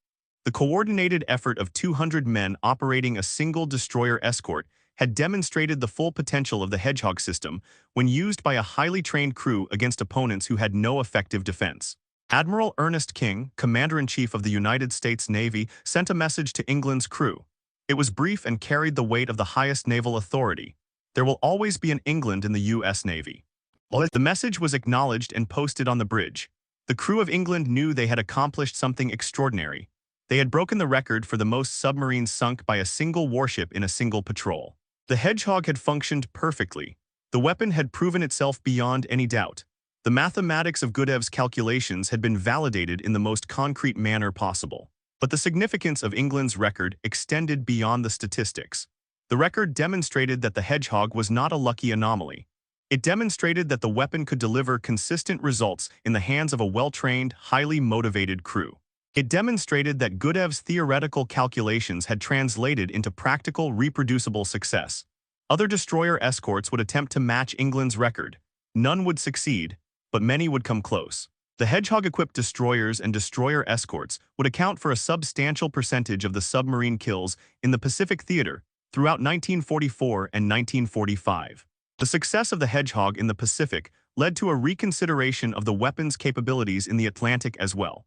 The coordinated effort of 200 men operating a single destroyer escort had demonstrated the full potential of the Hedgehog system when used by a highly trained crew against opponents who had no effective defense. Admiral Ernest King, Commander-in-Chief of the United States Navy, sent a message to England's crew. It was brief and carried the weight of the highest naval authority. There will always be an England in the U.S. Navy. The message was acknowledged and posted on the bridge. The crew of England knew they had accomplished something extraordinary. They had broken the record for the most submarines sunk by a single warship in a single patrol. The Hedgehog had functioned perfectly. The weapon had proven itself beyond any doubt. The mathematics of Goodeve's calculations had been validated in the most concrete manner possible. But the significance of England's record extended beyond the statistics. The record demonstrated that the Hedgehog was not a lucky anomaly. It demonstrated that the weapon could deliver consistent results in the hands of a well-trained, highly motivated crew. It demonstrated that Goodeve's theoretical calculations had translated into practical, reproducible success. Other destroyer escorts would attempt to match England's record. None would succeed, but many would come close. The Hedgehog-equipped destroyers and destroyer escorts would account for a substantial percentage of the submarine kills in the Pacific theater throughout 1944 and 1945. The success of the Hedgehog in the Pacific led to a reconsideration of the weapon's capabilities in the Atlantic as well.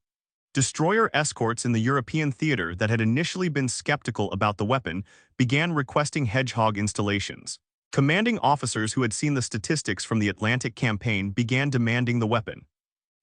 Destroyer escorts in the European theater that had initially been skeptical about the weapon began requesting Hedgehog installations. Commanding officers who had seen the statistics from the Atlantic campaign began demanding the weapon.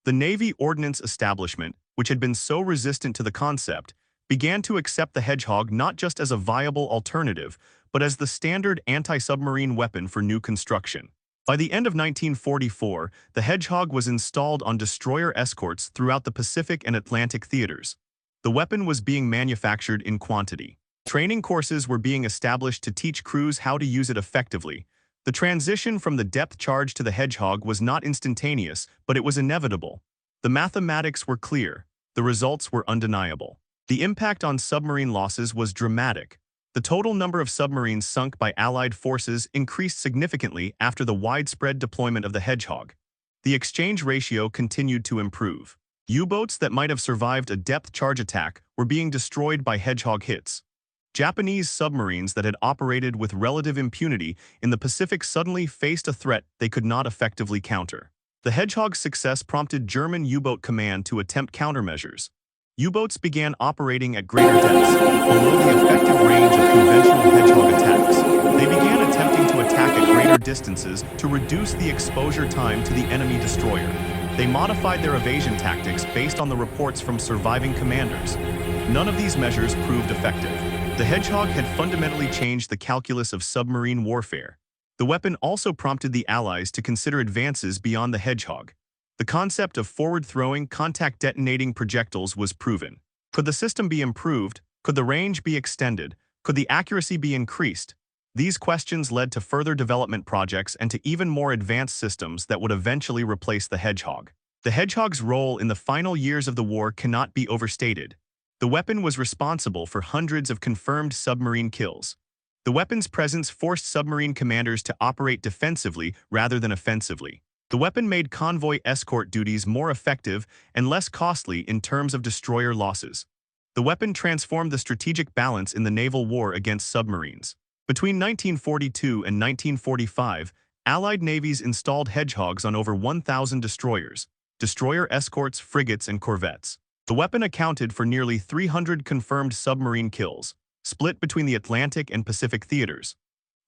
The Navy Ordnance Establishment, which had been so resistant to the concept, began to accept the Hedgehog not just as a viable alternative, but as the standard anti-submarine weapon for new construction. By the end of 1944, the Hedgehog was installed on destroyer escorts throughout the Pacific and Atlantic theaters. The weapon was being manufactured in quantity. Training courses were being established to teach crews how to use it effectively. The transition from the depth charge to the Hedgehog was not instantaneous, but it was inevitable. The mathematics were clear. The results were undeniable. The impact on submarine losses was dramatic. The total number of submarines sunk by Allied forces increased significantly after the widespread deployment of the Hedgehog. The exchange ratio continued to improve. U-boats that might have survived a depth charge attack were being destroyed by Hedgehog hits. Japanese submarines that had operated with relative impunity in the Pacific suddenly faced a threat they could not effectively counter. The Hedgehog's success prompted German U-boat command to attempt countermeasures. U-boats began operating at greater depths, below the effective range of conventional Hedgehog attacks. They began attempting to attack at greater distances to reduce the exposure time to the enemy destroyer. They modified their evasion tactics based on the reports from surviving commanders. None of these measures proved effective. The Hedgehog had fundamentally changed the calculus of submarine warfare. The weapon also prompted the Allies to consider advances beyond the Hedgehog. The concept of forward-throwing, contact-detonating projectiles was proven. Could the system be improved? Could the range be extended? Could the accuracy be increased? These questions led to further development projects and to even more advanced systems that would eventually replace the Hedgehog. The Hedgehog's role in the final years of the war cannot be overstated. The weapon was responsible for hundreds of confirmed submarine kills. The weapon's presence forced submarine commanders to operate defensively rather than offensively. The weapon made convoy escort duties more effective and less costly in terms of destroyer losses. The weapon transformed the strategic balance in the naval war against submarines. Between 1942 and 1945, Allied navies installed Hedgehogs on over 1,000 destroyers, destroyer escorts, frigates, and corvettes. The weapon accounted for nearly 300 confirmed submarine kills, split between the Atlantic and Pacific theaters.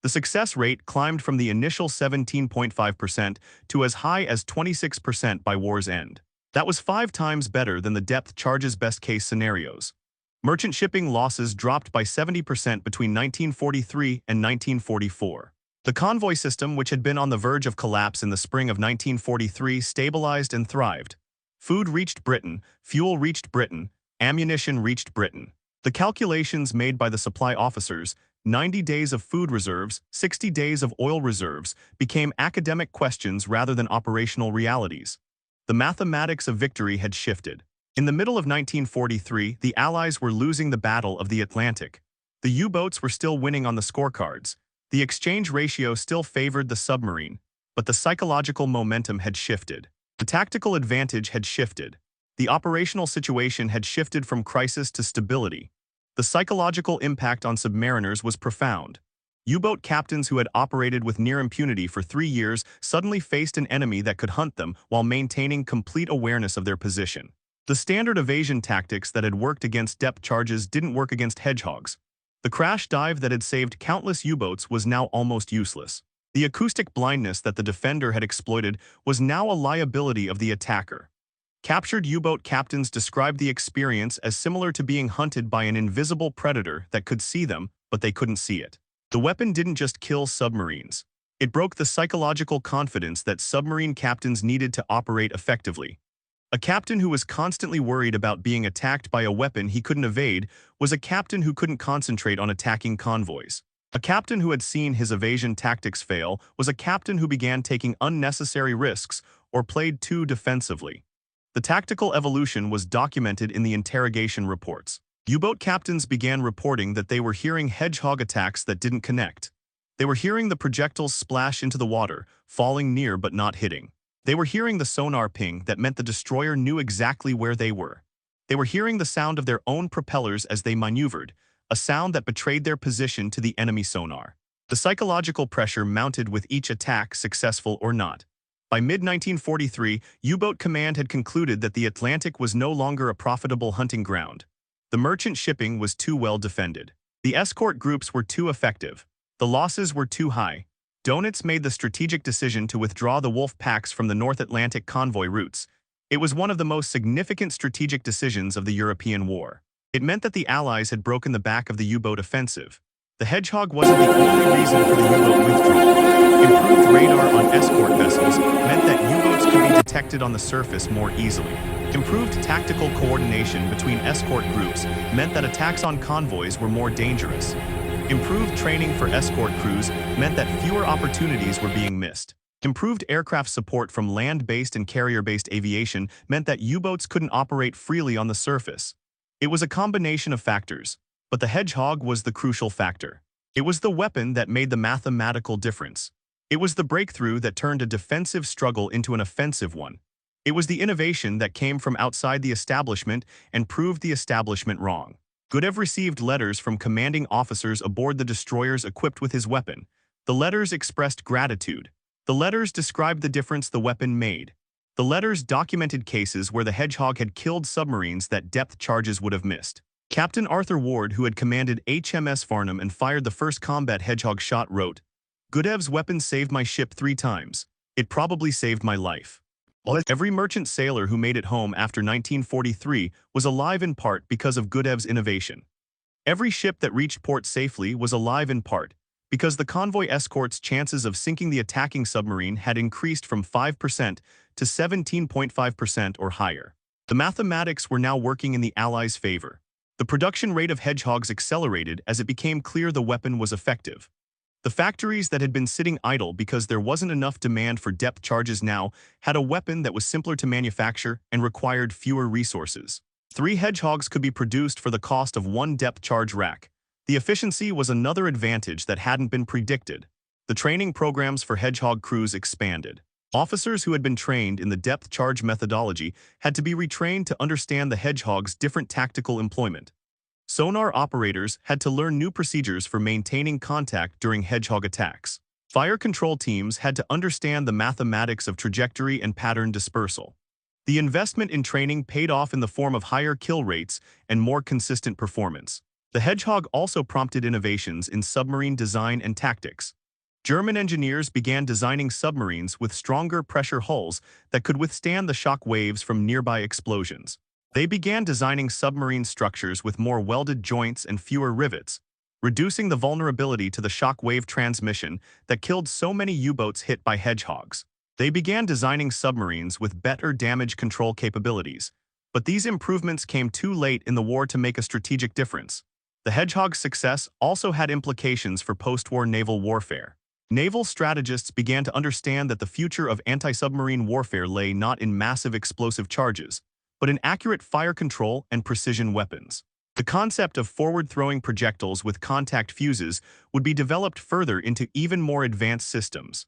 The success rate climbed from the initial 17.5% to as high as 26% by war's end. That was 5 times better than the depth charge's best-case scenarios. Merchant shipping losses dropped by 70% between 1943 and 1944. The convoy system, which had been on the verge of collapse in the spring of 1943, stabilized and thrived. Food reached Britain, fuel reached Britain, ammunition reached Britain. The calculations made by the supply officers, 90 days of food reserves, 60 days of oil reserves, became academic questions rather than operational realities. The mathematics of victory had shifted. In the middle of 1943, the Allies were losing the Battle of the Atlantic. The U-boats were still winning on the scorecards. The exchange ratio still favored the submarine, but the psychological momentum had shifted. The tactical advantage had shifted. The operational situation had shifted from crisis to stability. The psychological impact on submariners was profound. U-boat captains who had operated with near impunity for 3 years suddenly faced an enemy that could hunt them while maintaining complete awareness of their position. The standard evasion tactics that had worked against depth charges didn't work against Hedgehogs. The crash dive that had saved countless U-boats was now almost useless. The acoustic blindness that the defender had exploited was now a liability of the attacker. Captured U-boat captains described the experience as similar to being hunted by an invisible predator that could see them, but they couldn't see it. The weapon didn't just kill submarines. It broke the psychological confidence that submarine captains needed to operate effectively. A captain who was constantly worried about being attacked by a weapon he couldn't evade was a captain who couldn't concentrate on attacking convoys. A captain who had seen his evasion tactics fail was a captain who began taking unnecessary risks or played too defensively. The tactical evolution was documented in the interrogation reports. U-boat captains began reporting that they were hearing Hedgehog attacks that didn't connect. They were hearing the projectiles splash into the water, falling near but not hitting. They were hearing the sonar ping that meant the destroyer knew exactly where they were. They were hearing the sound of their own propellers as they maneuvered, a sound that betrayed their position to the enemy sonar. The psychological pressure mounted with each attack, successful or not. By mid-1943, U-boat command had concluded that the Atlantic was no longer a profitable hunting ground. The merchant shipping was too well defended. The escort groups were too effective. The losses were too high. Donitz made the strategic decision to withdraw the wolf packs from the North Atlantic convoy routes. It was one of the most significant strategic decisions of the European War. It meant that the Allies had broken the back of the U-boat offensive. The Hedgehog wasn't the only reason for the U-boat withdrawal. Improved radar on escort vessels meant that U-boats could be detected on the surface more easily. Improved tactical coordination between escort groups meant that attacks on convoys were more dangerous. Improved training for escort crews meant that fewer opportunities were being missed. Improved aircraft support from land-based and carrier-based aviation meant that U-boats couldn't operate freely on the surface. It was a combination of factors, but the Hedgehog was the crucial factor. It was the weapon that made the mathematical difference. It was the breakthrough that turned a defensive struggle into an offensive one. It was the innovation that came from outside the establishment and proved the establishment wrong. Goodeve received letters from commanding officers aboard the destroyers equipped with his weapon. The letters expressed gratitude. The letters described the difference the weapon made. The letters documented cases where the Hedgehog had killed submarines that depth charges would have missed. Captain Arthur Ward, who had commanded HMS Farnham and fired the first combat Hedgehog shot, wrote, "Goodeve's weapon saved my ship 3 times. It probably saved my life." Every merchant sailor who made it home after 1943 was alive in part because of Goodeve's innovation. Every ship that reached port safely was alive in part because the convoy escort's chances of sinking the attacking submarine had increased from 5% to 17.5% or higher. The mathematics were now working in the Allies' favor. The production rate of Hedgehogs accelerated as it became clear the weapon was effective. The factories that had been sitting idle because there wasn't enough demand for depth charges now had a weapon that was simpler to manufacture and required fewer resources. 3 Hedgehogs could be produced for the cost of 1 depth charge rack. The efficiency was another advantage that hadn't been predicted. The training programs for Hedgehog crews expanded. Officers who had been trained in the depth charge methodology had to be retrained to understand the Hedgehog's different tactical employment. Sonar operators had to learn new procedures for maintaining contact during Hedgehog attacks. Fire control teams had to understand the mathematics of trajectory and pattern dispersal. The investment in training paid off in the form of higher kill rates and more consistent performance. The Hedgehog also prompted innovations in submarine design and tactics. German engineers began designing submarines with stronger pressure hulls that could withstand the shock waves from nearby explosions. They began designing submarine structures with more welded joints and fewer rivets, reducing the vulnerability to the shock wave transmission that killed so many U-boats hit by Hedgehogs. They began designing submarines with better damage control capabilities, but these improvements came too late in the war to make a strategic difference. The Hedgehog's success also had implications for post-war naval warfare. Naval strategists began to understand that the future of anti-submarine warfare lay not in massive explosive charges, but in accurate fire control and precision weapons. The concept of forward-throwing projectiles with contact fuses would be developed further into even more advanced systems.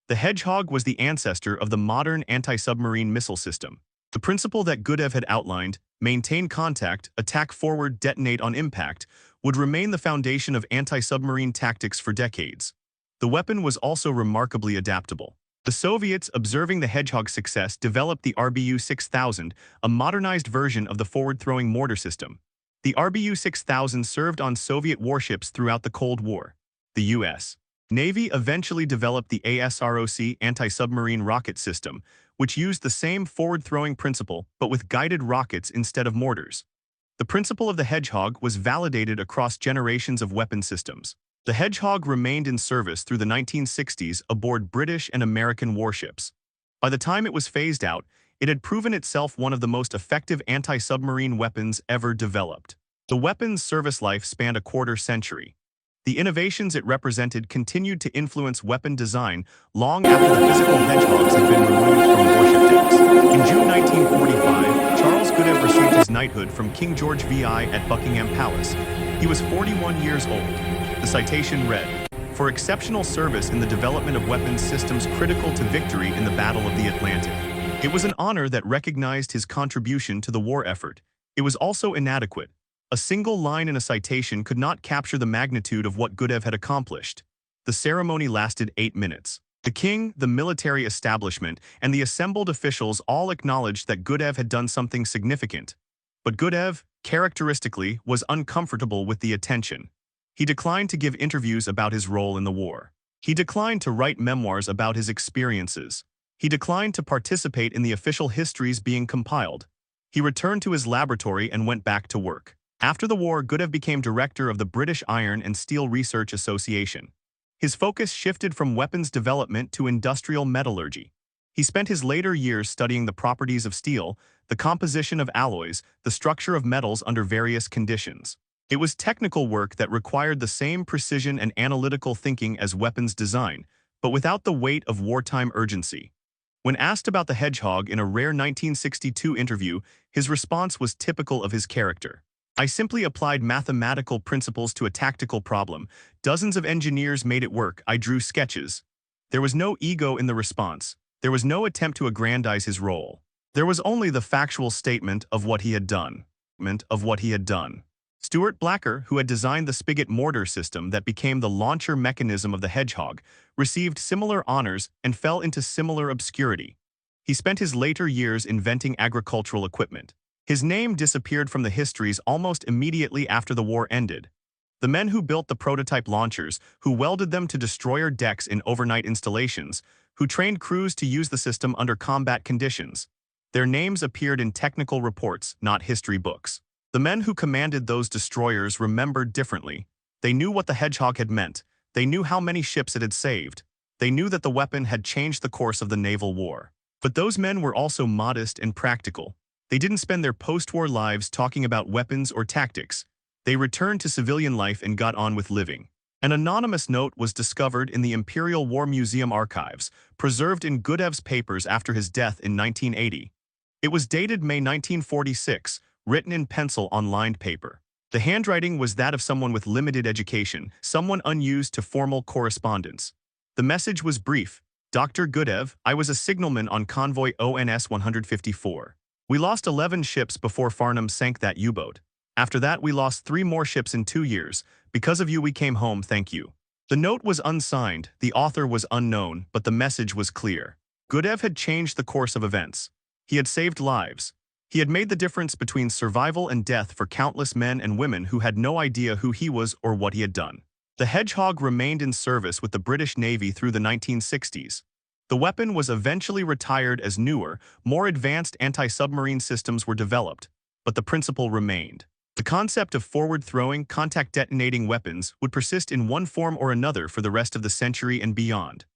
The Hedgehog was the ancestor of the modern anti-submarine missile system. The principle that Goodeve had outlined, maintain contact, attack forward, detonate on impact, would remain the foundation of anti-submarine tactics for decades. The weapon was also remarkably adaptable. The Soviets, observing the Hedgehog's success, developed the RBU-6000, a modernized version of the forward-throwing mortar system. The RBU-6000 served on Soviet warships throughout the Cold War. The U.S. Navy eventually developed the ASROC anti-submarine rocket system, which used the same forward-throwing principle but with guided rockets instead of mortars. The principle of the Hedgehog was validated across generations of weapon systems. The Hedgehog remained in service through the 1960s aboard British and American warships. By the time it was phased out, it had proven itself one of the most effective anti-submarine weapons ever developed. The weapon's service life spanned a quarter century. The innovations it represented continued to influence weapon design long after the physical Hedgehogs had been removed from warship decks. In June 1945, Charles Goodeve received his knighthood from King George VI at Buckingham Palace. He was 41 years old. The citation read, "For exceptional service in the development of weapons systems critical to victory in the Battle of the Atlantic." It was an honor that recognized his contribution to the war effort. It was also inadequate. A single line in a citation could not capture the magnitude of what Goodeve had accomplished. The ceremony lasted 8 minutes. The king, the military establishment, and the assembled officials all acknowledged that Goodeve had done something significant. But Goodeve, characteristically, was uncomfortable with the attention. He declined to give interviews about his role in the war. He declined to write memoirs about his experiences. He declined to participate in the official histories being compiled. He returned to his laboratory and went back to work. After the war, Goodeve became director of the British Iron and Steel Research Association. His focus shifted from weapons development to industrial metallurgy. He spent his later years studying the properties of steel, the composition of alloys, the structure of metals under various conditions. It was technical work that required the same precision and analytical thinking as weapons design, but without the weight of wartime urgency. When asked about the Hedgehog in a rare 1962 interview, his response was typical of his character. "I simply applied mathematical principles to a tactical problem. Dozens of engineers made it work. I drew sketches." There was no ego in the response. There was no attempt to aggrandize his role. There was only the factual statement of what he had done. Stuart Blacker, who had designed the spigot mortar system that became the launcher mechanism of the Hedgehog, received similar honors and fell into similar obscurity. He spent his later years inventing agricultural equipment. His name disappeared from the histories almost immediately after the war ended. The men who built the prototype launchers, who welded them to destroyer decks in overnight installations, who trained crews to use the system under combat conditions. Their names appeared in technical reports, not history books. The men who commanded those destroyers remembered differently. They knew what the Hedgehog had meant. They knew how many ships it had saved. They knew that the weapon had changed the course of the naval war. But those men were also modest and practical. They didn't spend their post-war lives talking about weapons or tactics. They returned to civilian life and got on with living. An anonymous note was discovered in the Imperial War Museum archives, preserved in Goodeve's papers after his death in 1980. It was dated May 1946, written in pencil on lined paper. The handwriting was that of someone with limited education, someone unused to formal correspondence. The message was brief. "Dr. Goodeve, I was a signalman on convoy ONS 154. We lost 11 ships before Farnham sank that U-boat. After that, we lost 3 more ships in 2 years. Because of you, we came home, thank you." The note was unsigned, the author was unknown, but the message was clear. Goodeve had changed the course of events. He had saved lives. He had made the difference between survival and death for countless men and women who had no idea who he was or what he had done. The Hedgehog remained in service with the British Navy through the 1960s. The weapon was eventually retired as newer, more advanced anti-submarine systems were developed, but the principle remained. The concept of forward-throwing, contact-detonating weapons would persist in one form or another for the rest of the century and beyond.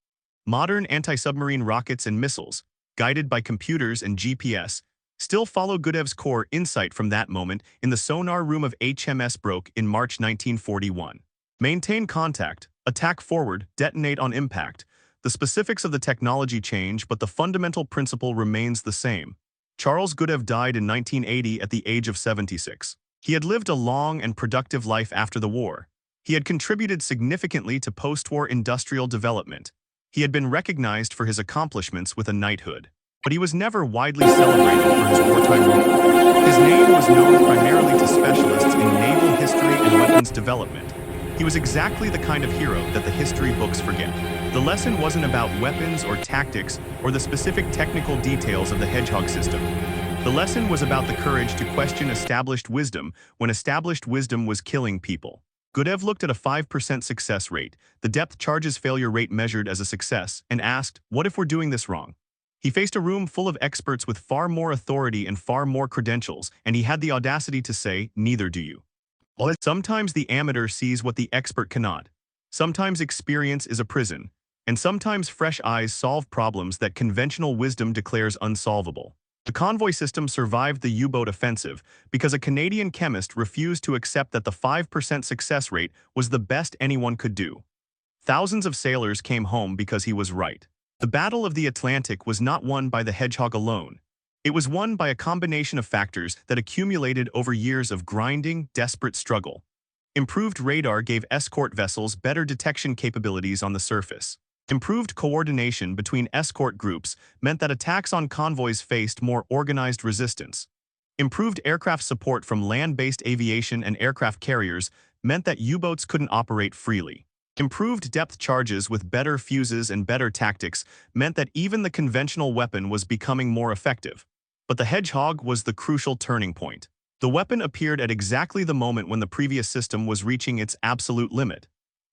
Modern anti-submarine rockets and missiles, guided by computers and GPS, still follow Goodeve's core insight from that moment in the sonar room of HMS Broke in March 1941. Maintain contact, attack forward, detonate on impact. The specifics of the technology change, but the fundamental principle remains the same. Charles Goodeve died in 1980 at the age of 76. He had lived a long and productive life after the war. He had contributed significantly to post-war industrial development. He had been recognized for his accomplishments with a knighthood. But he was never widely celebrated for his wartime role. His name was known primarily to specialists in naval history and weapons development. He was exactly the kind of hero that the history books forget. The lesson wasn't about weapons or tactics or the specific technical details of the Hedgehog system. The lesson was about the courage to question established wisdom when established wisdom was killing people. Goodeve looked at a 5% success rate, the depth charges failure rate measured as a success, and asked, "What if we're doing this wrong?" He faced a room full of experts with far more authority and far more credentials, and he had the audacity to say, "Neither do you." Sometimes the amateur sees what the expert cannot. Sometimes experience is a prison, and sometimes fresh eyes solve problems that conventional wisdom declares unsolvable. The convoy system survived the U-boat offensive because a Canadian chemist refused to accept that the 5% success rate was the best anyone could do. Thousands of sailors came home because he was right. The Battle of the Atlantic was not won by the Hedgehog alone. It was won by a combination of factors that accumulated over years of grinding, desperate struggle. Improved radar gave escort vessels better detection capabilities on the surface. Improved coordination between escort groups meant that attacks on convoys faced more organized resistance. Improved aircraft support from land-based aviation and aircraft carriers meant that U-boats couldn't operate freely. Improved depth charges with better fuses and better tactics meant that even the conventional weapon was becoming more effective. But the Hedgehog was the crucial turning point. The weapon appeared at exactly the moment when the previous system was reaching its absolute limit.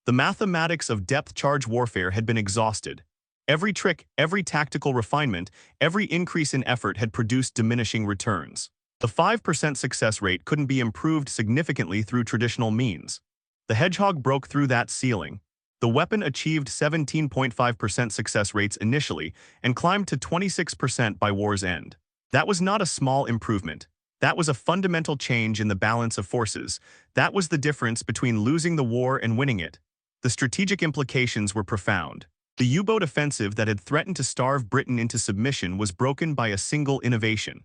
The mathematics of depth charge warfare had been exhausted. Every trick, every tactical refinement, every increase in effort had produced diminishing returns. The 5% success rate couldn't be improved significantly through traditional means. The Hedgehog broke through that ceiling. The weapon achieved 17.5% success rates initially and climbed to 26% by war's end. That was not a small improvement. That was a fundamental change in the balance of forces. That was the difference between losing the war and winning it. The strategic implications were profound. The U-boat offensive that had threatened to starve Britain into submission was broken by a single innovation.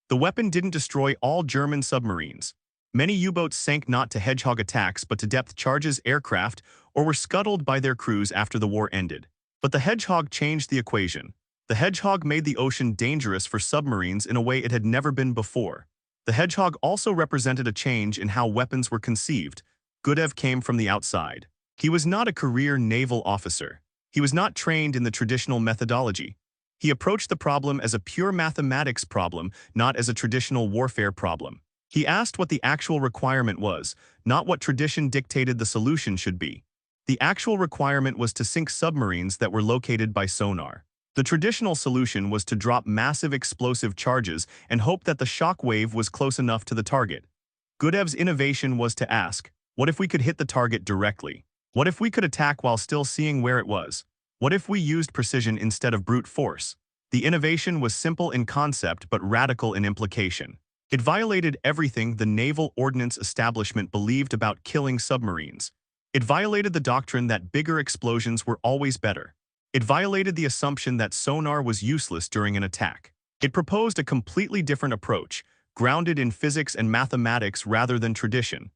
The weapon didn't destroy all German submarines. Many U-boats sank not to Hedgehog attacks but to depth charges aircraft or were scuttled by their crews after the war ended. But the Hedgehog changed the equation. The Hedgehog made the ocean dangerous for submarines in a way it had never been before. The Hedgehog also represented a change in how weapons were conceived. Goodeve came from the outside. He was not a career naval officer. He was not trained in the traditional methodology. He approached the problem as a pure mathematics problem, not as a traditional warfare problem. He asked what the actual requirement was, not what tradition dictated the solution should be. The actual requirement was to sink submarines that were located by sonar. The traditional solution was to drop massive explosive charges and hope that the shock wave was close enough to the target. Goodeve's innovation was to ask, what if we could hit the target directly? What if we could attack while still seeing where it was? What if we used precision instead of brute force? The innovation was simple in concept but radical in implication. It violated everything the naval ordnance establishment believed about killing submarines. It violated the doctrine that bigger explosions were always better. It violated the assumption that sonar was useless during an attack. It proposed a completely different approach, grounded in physics and mathematics rather than tradition.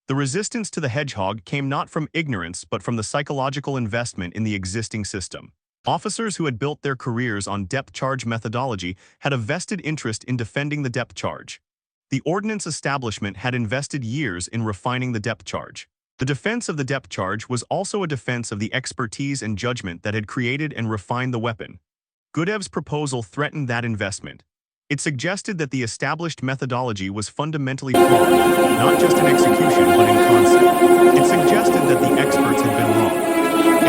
The resistance to the Hedgehog came not from ignorance but from the psychological investment in the existing system. Officers who had built their careers on depth charge methodology had a vested interest in defending the depth charge. The ordnance establishment had invested years in refining the depth charge. The defense of the depth charge was also a defense of the expertise and judgment that had created and refined the weapon. Goodeve's proposal threatened that investment. It suggested that the established methodology was fundamentally flawed, not just in execution but in concept. It suggested that the experts had been wrong.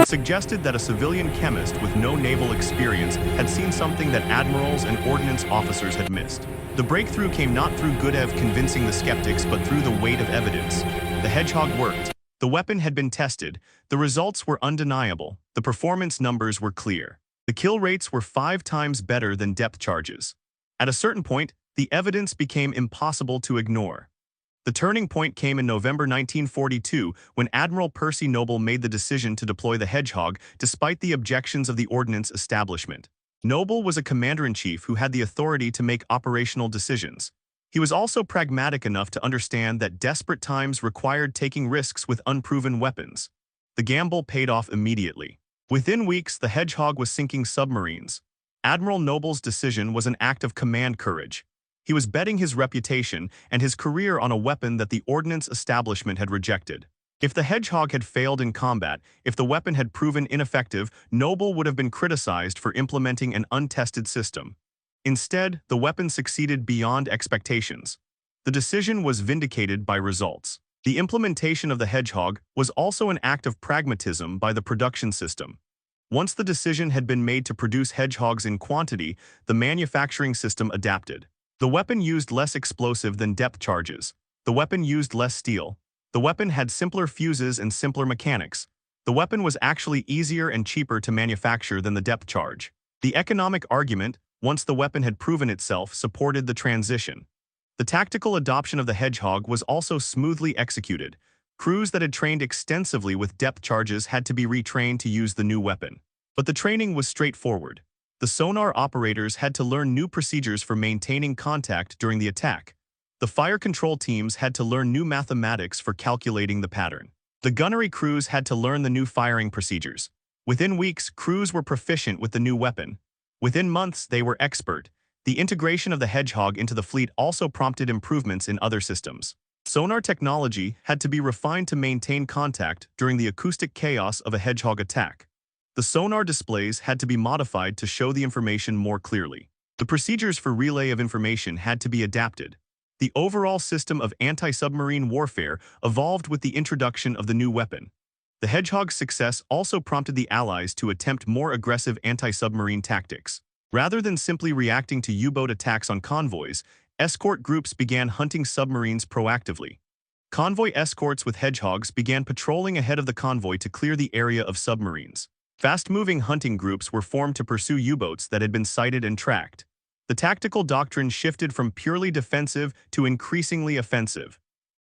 It suggested that a civilian chemist with no naval experience had seen something that admirals and ordnance officers had missed. The breakthrough came not through Goodeve convincing the skeptics but through the weight of evidence. The Hedgehog worked. The weapon had been tested. The results were undeniable. The performance numbers were clear. The kill rates were 5 times better than depth charges. At a certain point, the evidence became impossible to ignore. The turning point came in November 1942 when Admiral Percy Noble made the decision to deploy the Hedgehog despite the objections of the ordnance establishment. Noble was a commander-in-chief who had the authority to make operational decisions. He was also pragmatic enough to understand that desperate times required taking risks with unproven weapons. The gamble paid off immediately. Within weeks, the Hedgehog was sinking submarines. Admiral Noble's decision was an act of command courage. He was betting his reputation and his career on a weapon that the ordnance establishment had rejected. If the Hedgehog had failed in combat, if the weapon had proven ineffective, Noble would have been criticized for implementing an untested system. Instead, the weapon succeeded beyond expectations. The decision was vindicated by results. The implementation of the Hedgehog was also an act of pragmatism by the production system. Once the decision had been made to produce Hedgehogs in quantity, the manufacturing system adapted. The weapon used less explosive than depth charges. The weapon used less steel. The weapon had simpler fuses and simpler mechanics. The weapon was actually easier and cheaper to manufacture than the depth charge. The economic argument, once the weapon had proven itself, supported the transition. The tactical adoption of the Hedgehog was also smoothly executed. Crews that had trained extensively with depth charges had to be retrained to use the new weapon. But the training was straightforward. The sonar operators had to learn new procedures for maintaining contact during the attack. The fire control teams had to learn new mathematics for calculating the pattern. The gunnery crews had to learn the new firing procedures. Within weeks, crews were proficient with the new weapon. Within months, they were expert. The integration of the Hedgehog into the fleet also prompted improvements in other systems. Sonar technology had to be refined to maintain contact during the acoustic chaos of a Hedgehog attack. The sonar displays had to be modified to show the information more clearly. The procedures for relay of information had to be adapted. The overall system of anti-submarine warfare evolved with the introduction of the new weapon. The Hedgehog's success also prompted the Allies to attempt more aggressive anti-submarine tactics. Rather than simply reacting to U-boat attacks on convoys, escort groups began hunting submarines proactively. Convoy escorts with Hedgehogs began patrolling ahead of the convoy to clear the area of submarines. Fast-moving hunting groups were formed to pursue U-boats that had been sighted and tracked. The tactical doctrine shifted from purely defensive to increasingly offensive.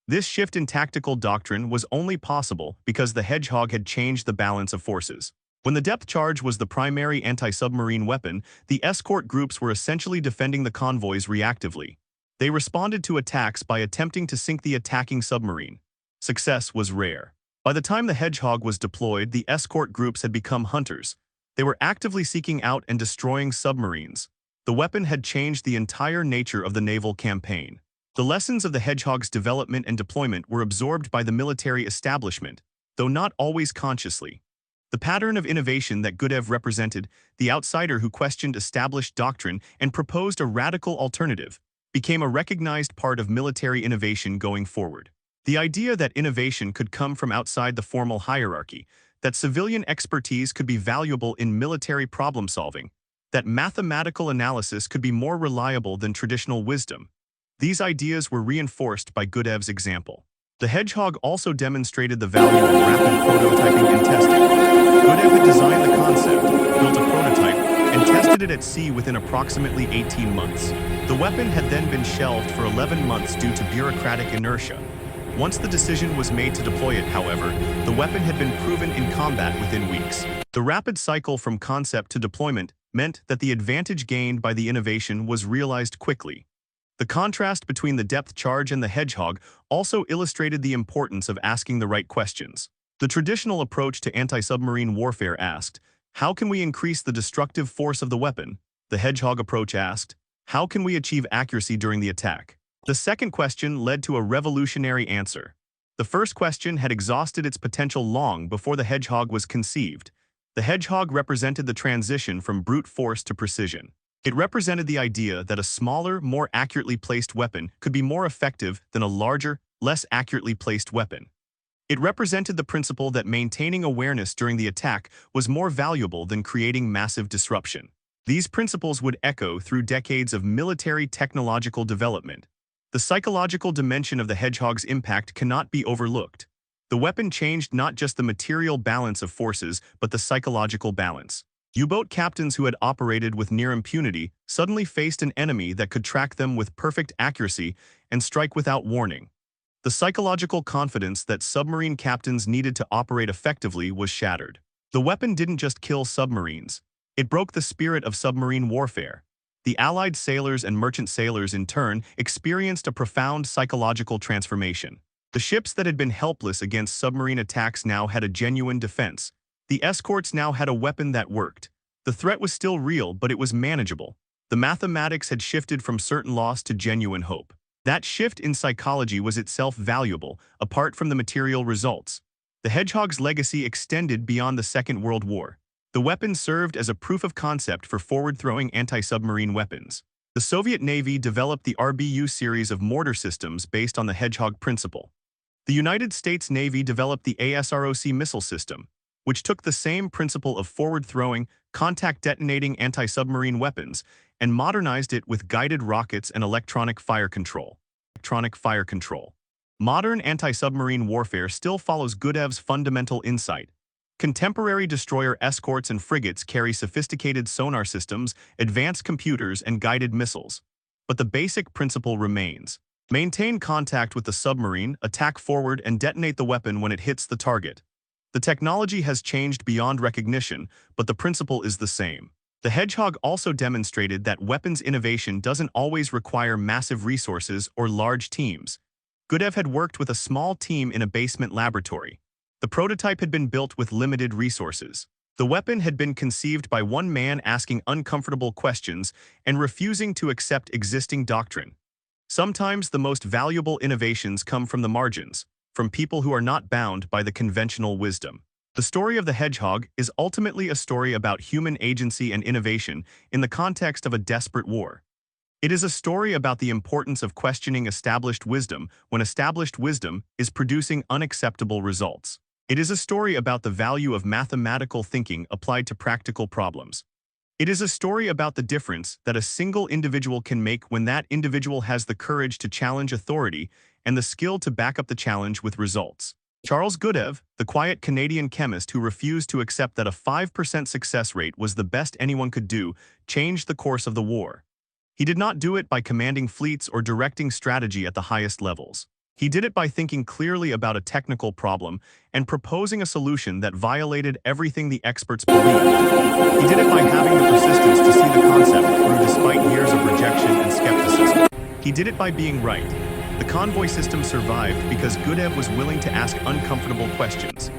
This shift in tactical doctrine was only possible because the Hedgehog had changed the balance of forces. When the depth charge was the primary anti-submarine weapon, the escort groups were essentially defending the convoys reactively. They responded to attacks by attempting to sink the attacking submarine. Success was rare. By the time the Hedgehog was deployed, the escort groups had become hunters. They were actively seeking out and destroying submarines. The weapon had changed the entire nature of the naval campaign. The lessons of the Hedgehog's development and deployment were absorbed by the military establishment, though not always consciously. The pattern of innovation that Goodeve represented, the outsider who questioned established doctrine and proposed a radical alternative, became a recognized part of military innovation going forward. The idea that innovation could come from outside the formal hierarchy, that civilian expertise could be valuable in military problem-solving, that mathematical analysis could be more reliable than traditional wisdom. These ideas were reinforced by Goodeve's example. The Hedgehog also demonstrated the value of rapid prototyping and testing. Goodeve had designed the concept, built a prototype, and tested it at sea within approximately 18 months. The weapon had then been shelved for 11 months due to bureaucratic inertia. Once the decision was made to deploy it, however, the weapon had been proven in combat within weeks. The rapid cycle from concept to deployment meant that the advantage gained by the innovation was realized quickly. The contrast between the depth charge and the Hedgehog also illustrated the importance of asking the right questions. The traditional approach to anti-submarine warfare asked, "How can we increase the destructive force of the weapon?" The Hedgehog approach asked, "How can we achieve accuracy during the attack?" The second question led to a revolutionary answer. The first question had exhausted its potential long before the Hedgehog was conceived. The Hedgehog represented the transition from brute force to precision. It represented the idea that a smaller, more accurately placed weapon could be more effective than a larger, less accurately placed weapon. It represented the principle that maintaining awareness during the attack was more valuable than creating massive disruption. These principles would echo through decades of military technological development. The psychological dimension of the Hedgehog's impact cannot be overlooked. The weapon changed not just the material balance of forces, but the psychological balance. U-boat captains who had operated with near impunity suddenly faced an enemy that could track them with perfect accuracy and strike without warning. The psychological confidence that submarine captains needed to operate effectively was shattered. The weapon didn't just kill submarines. It broke the spirit of submarine warfare. The Allied sailors and merchant sailors, in turn, experienced a profound psychological transformation. The ships that had been helpless against submarine attacks now had a genuine defense. The escorts now had a weapon that worked. The threat was still real, but it was manageable. The mathematics had shifted from certain loss to genuine hope. That shift in psychology was itself valuable, apart from the material results. The Hedgehog's legacy extended beyond the Second World War. The weapon served as a proof of concept for forward-throwing anti-submarine weapons. The Soviet Navy developed the RBU series of mortar systems based on the Hedgehog principle. The United States Navy developed the ASROC missile system, which took the same principle of forward-throwing, contact-detonating anti-submarine weapons and modernized it with guided rockets and electronic fire control. Modern anti-submarine warfare still follows Goodeve's fundamental insight. Contemporary destroyer escorts and frigates carry sophisticated sonar systems, advanced computers, and guided missiles. But the basic principle remains. Maintain contact with the submarine, attack forward, and detonate the weapon when it hits the target. The technology has changed beyond recognition, but the principle is the same. The Hedgehog also demonstrated that weapons innovation doesn't always require massive resources or large teams. Goodeve had worked with a small team in a basement laboratory. The prototype had been built with limited resources. The weapon had been conceived by one man asking uncomfortable questions and refusing to accept existing doctrine. Sometimes the most valuable innovations come from the margins, from people who are not bound by the conventional wisdom. The story of the Hedgehog is ultimately a story about human agency and innovation in the context of a desperate war. It is a story about the importance of questioning established wisdom when established wisdom is producing unacceptable results. It is a story about the value of mathematical thinking applied to practical problems. It is a story about the difference that a single individual can make when that individual has the courage to challenge authority and the skill to back up the challenge with results. Charles Goodeve, the quiet Canadian chemist who refused to accept that a 5% success rate was the best anyone could do, changed the course of the war. He did not do it by commanding fleets or directing strategy at the highest levels. He did it by thinking clearly about a technical problem and proposing a solution that violated everything the experts believed. He did it by having the persistence to see the concept through despite years of rejection and skepticism. He did it by being right. The convoy system survived because Goodeve was willing to ask uncomfortable questions.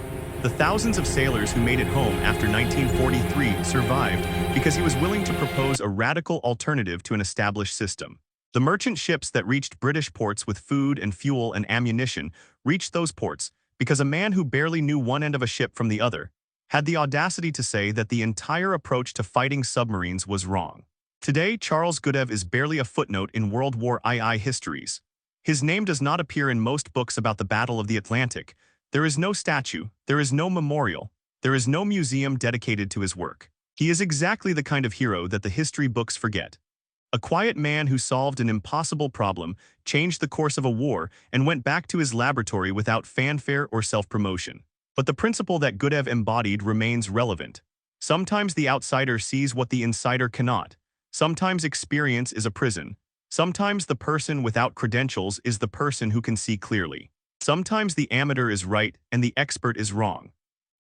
The thousands of sailors who made it home after 1943 survived because he was willing to propose a radical alternative to an established system. The merchant ships that reached British ports with food and fuel and ammunition reached those ports because a man who barely knew one end of a ship from the other had the audacity to say that the entire approach to fighting submarines was wrong. Today, Charles Goodeve is barely a footnote in World War II histories. His name does not appear in most books about the Battle of the Atlantic. There is no statue, there is no memorial, there is no museum dedicated to his work. He is exactly the kind of hero that the history books forget. A quiet man who solved an impossible problem, changed the course of a war, and went back to his laboratory without fanfare or self-promotion. But the principle that Goodeve embodied remains relevant. Sometimes the outsider sees what the insider cannot. Sometimes experience is a prison. Sometimes the person without credentials is the person who can see clearly. Sometimes the amateur is right and the expert is wrong.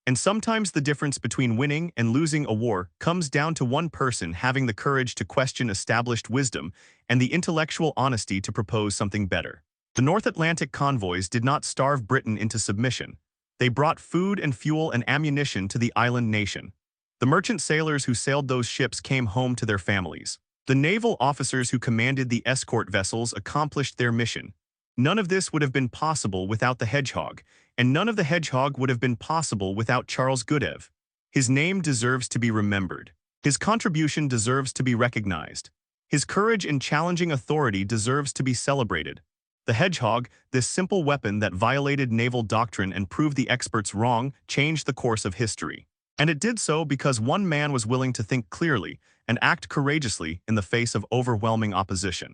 And sometimes the difference between winning and losing a war comes down to one person having the courage to question established wisdom and the intellectual honesty to propose something better. The North Atlantic convoys did not starve Britain into submission. They brought food and fuel and ammunition to the island nation. The merchant sailors who sailed those ships came home to their families. The naval officers who commanded the escort vessels accomplished their mission. None of this would have been possible without the Hedgehog, and none of the Hedgehog would have been possible without Charles Goodeve. His name deserves to be remembered. His contribution deserves to be recognized. His courage in challenging authority deserves to be celebrated. The Hedgehog, this simple weapon that violated naval doctrine and proved the experts wrong, changed the course of history. And it did so because one man was willing to think clearly and act courageously in the face of overwhelming opposition.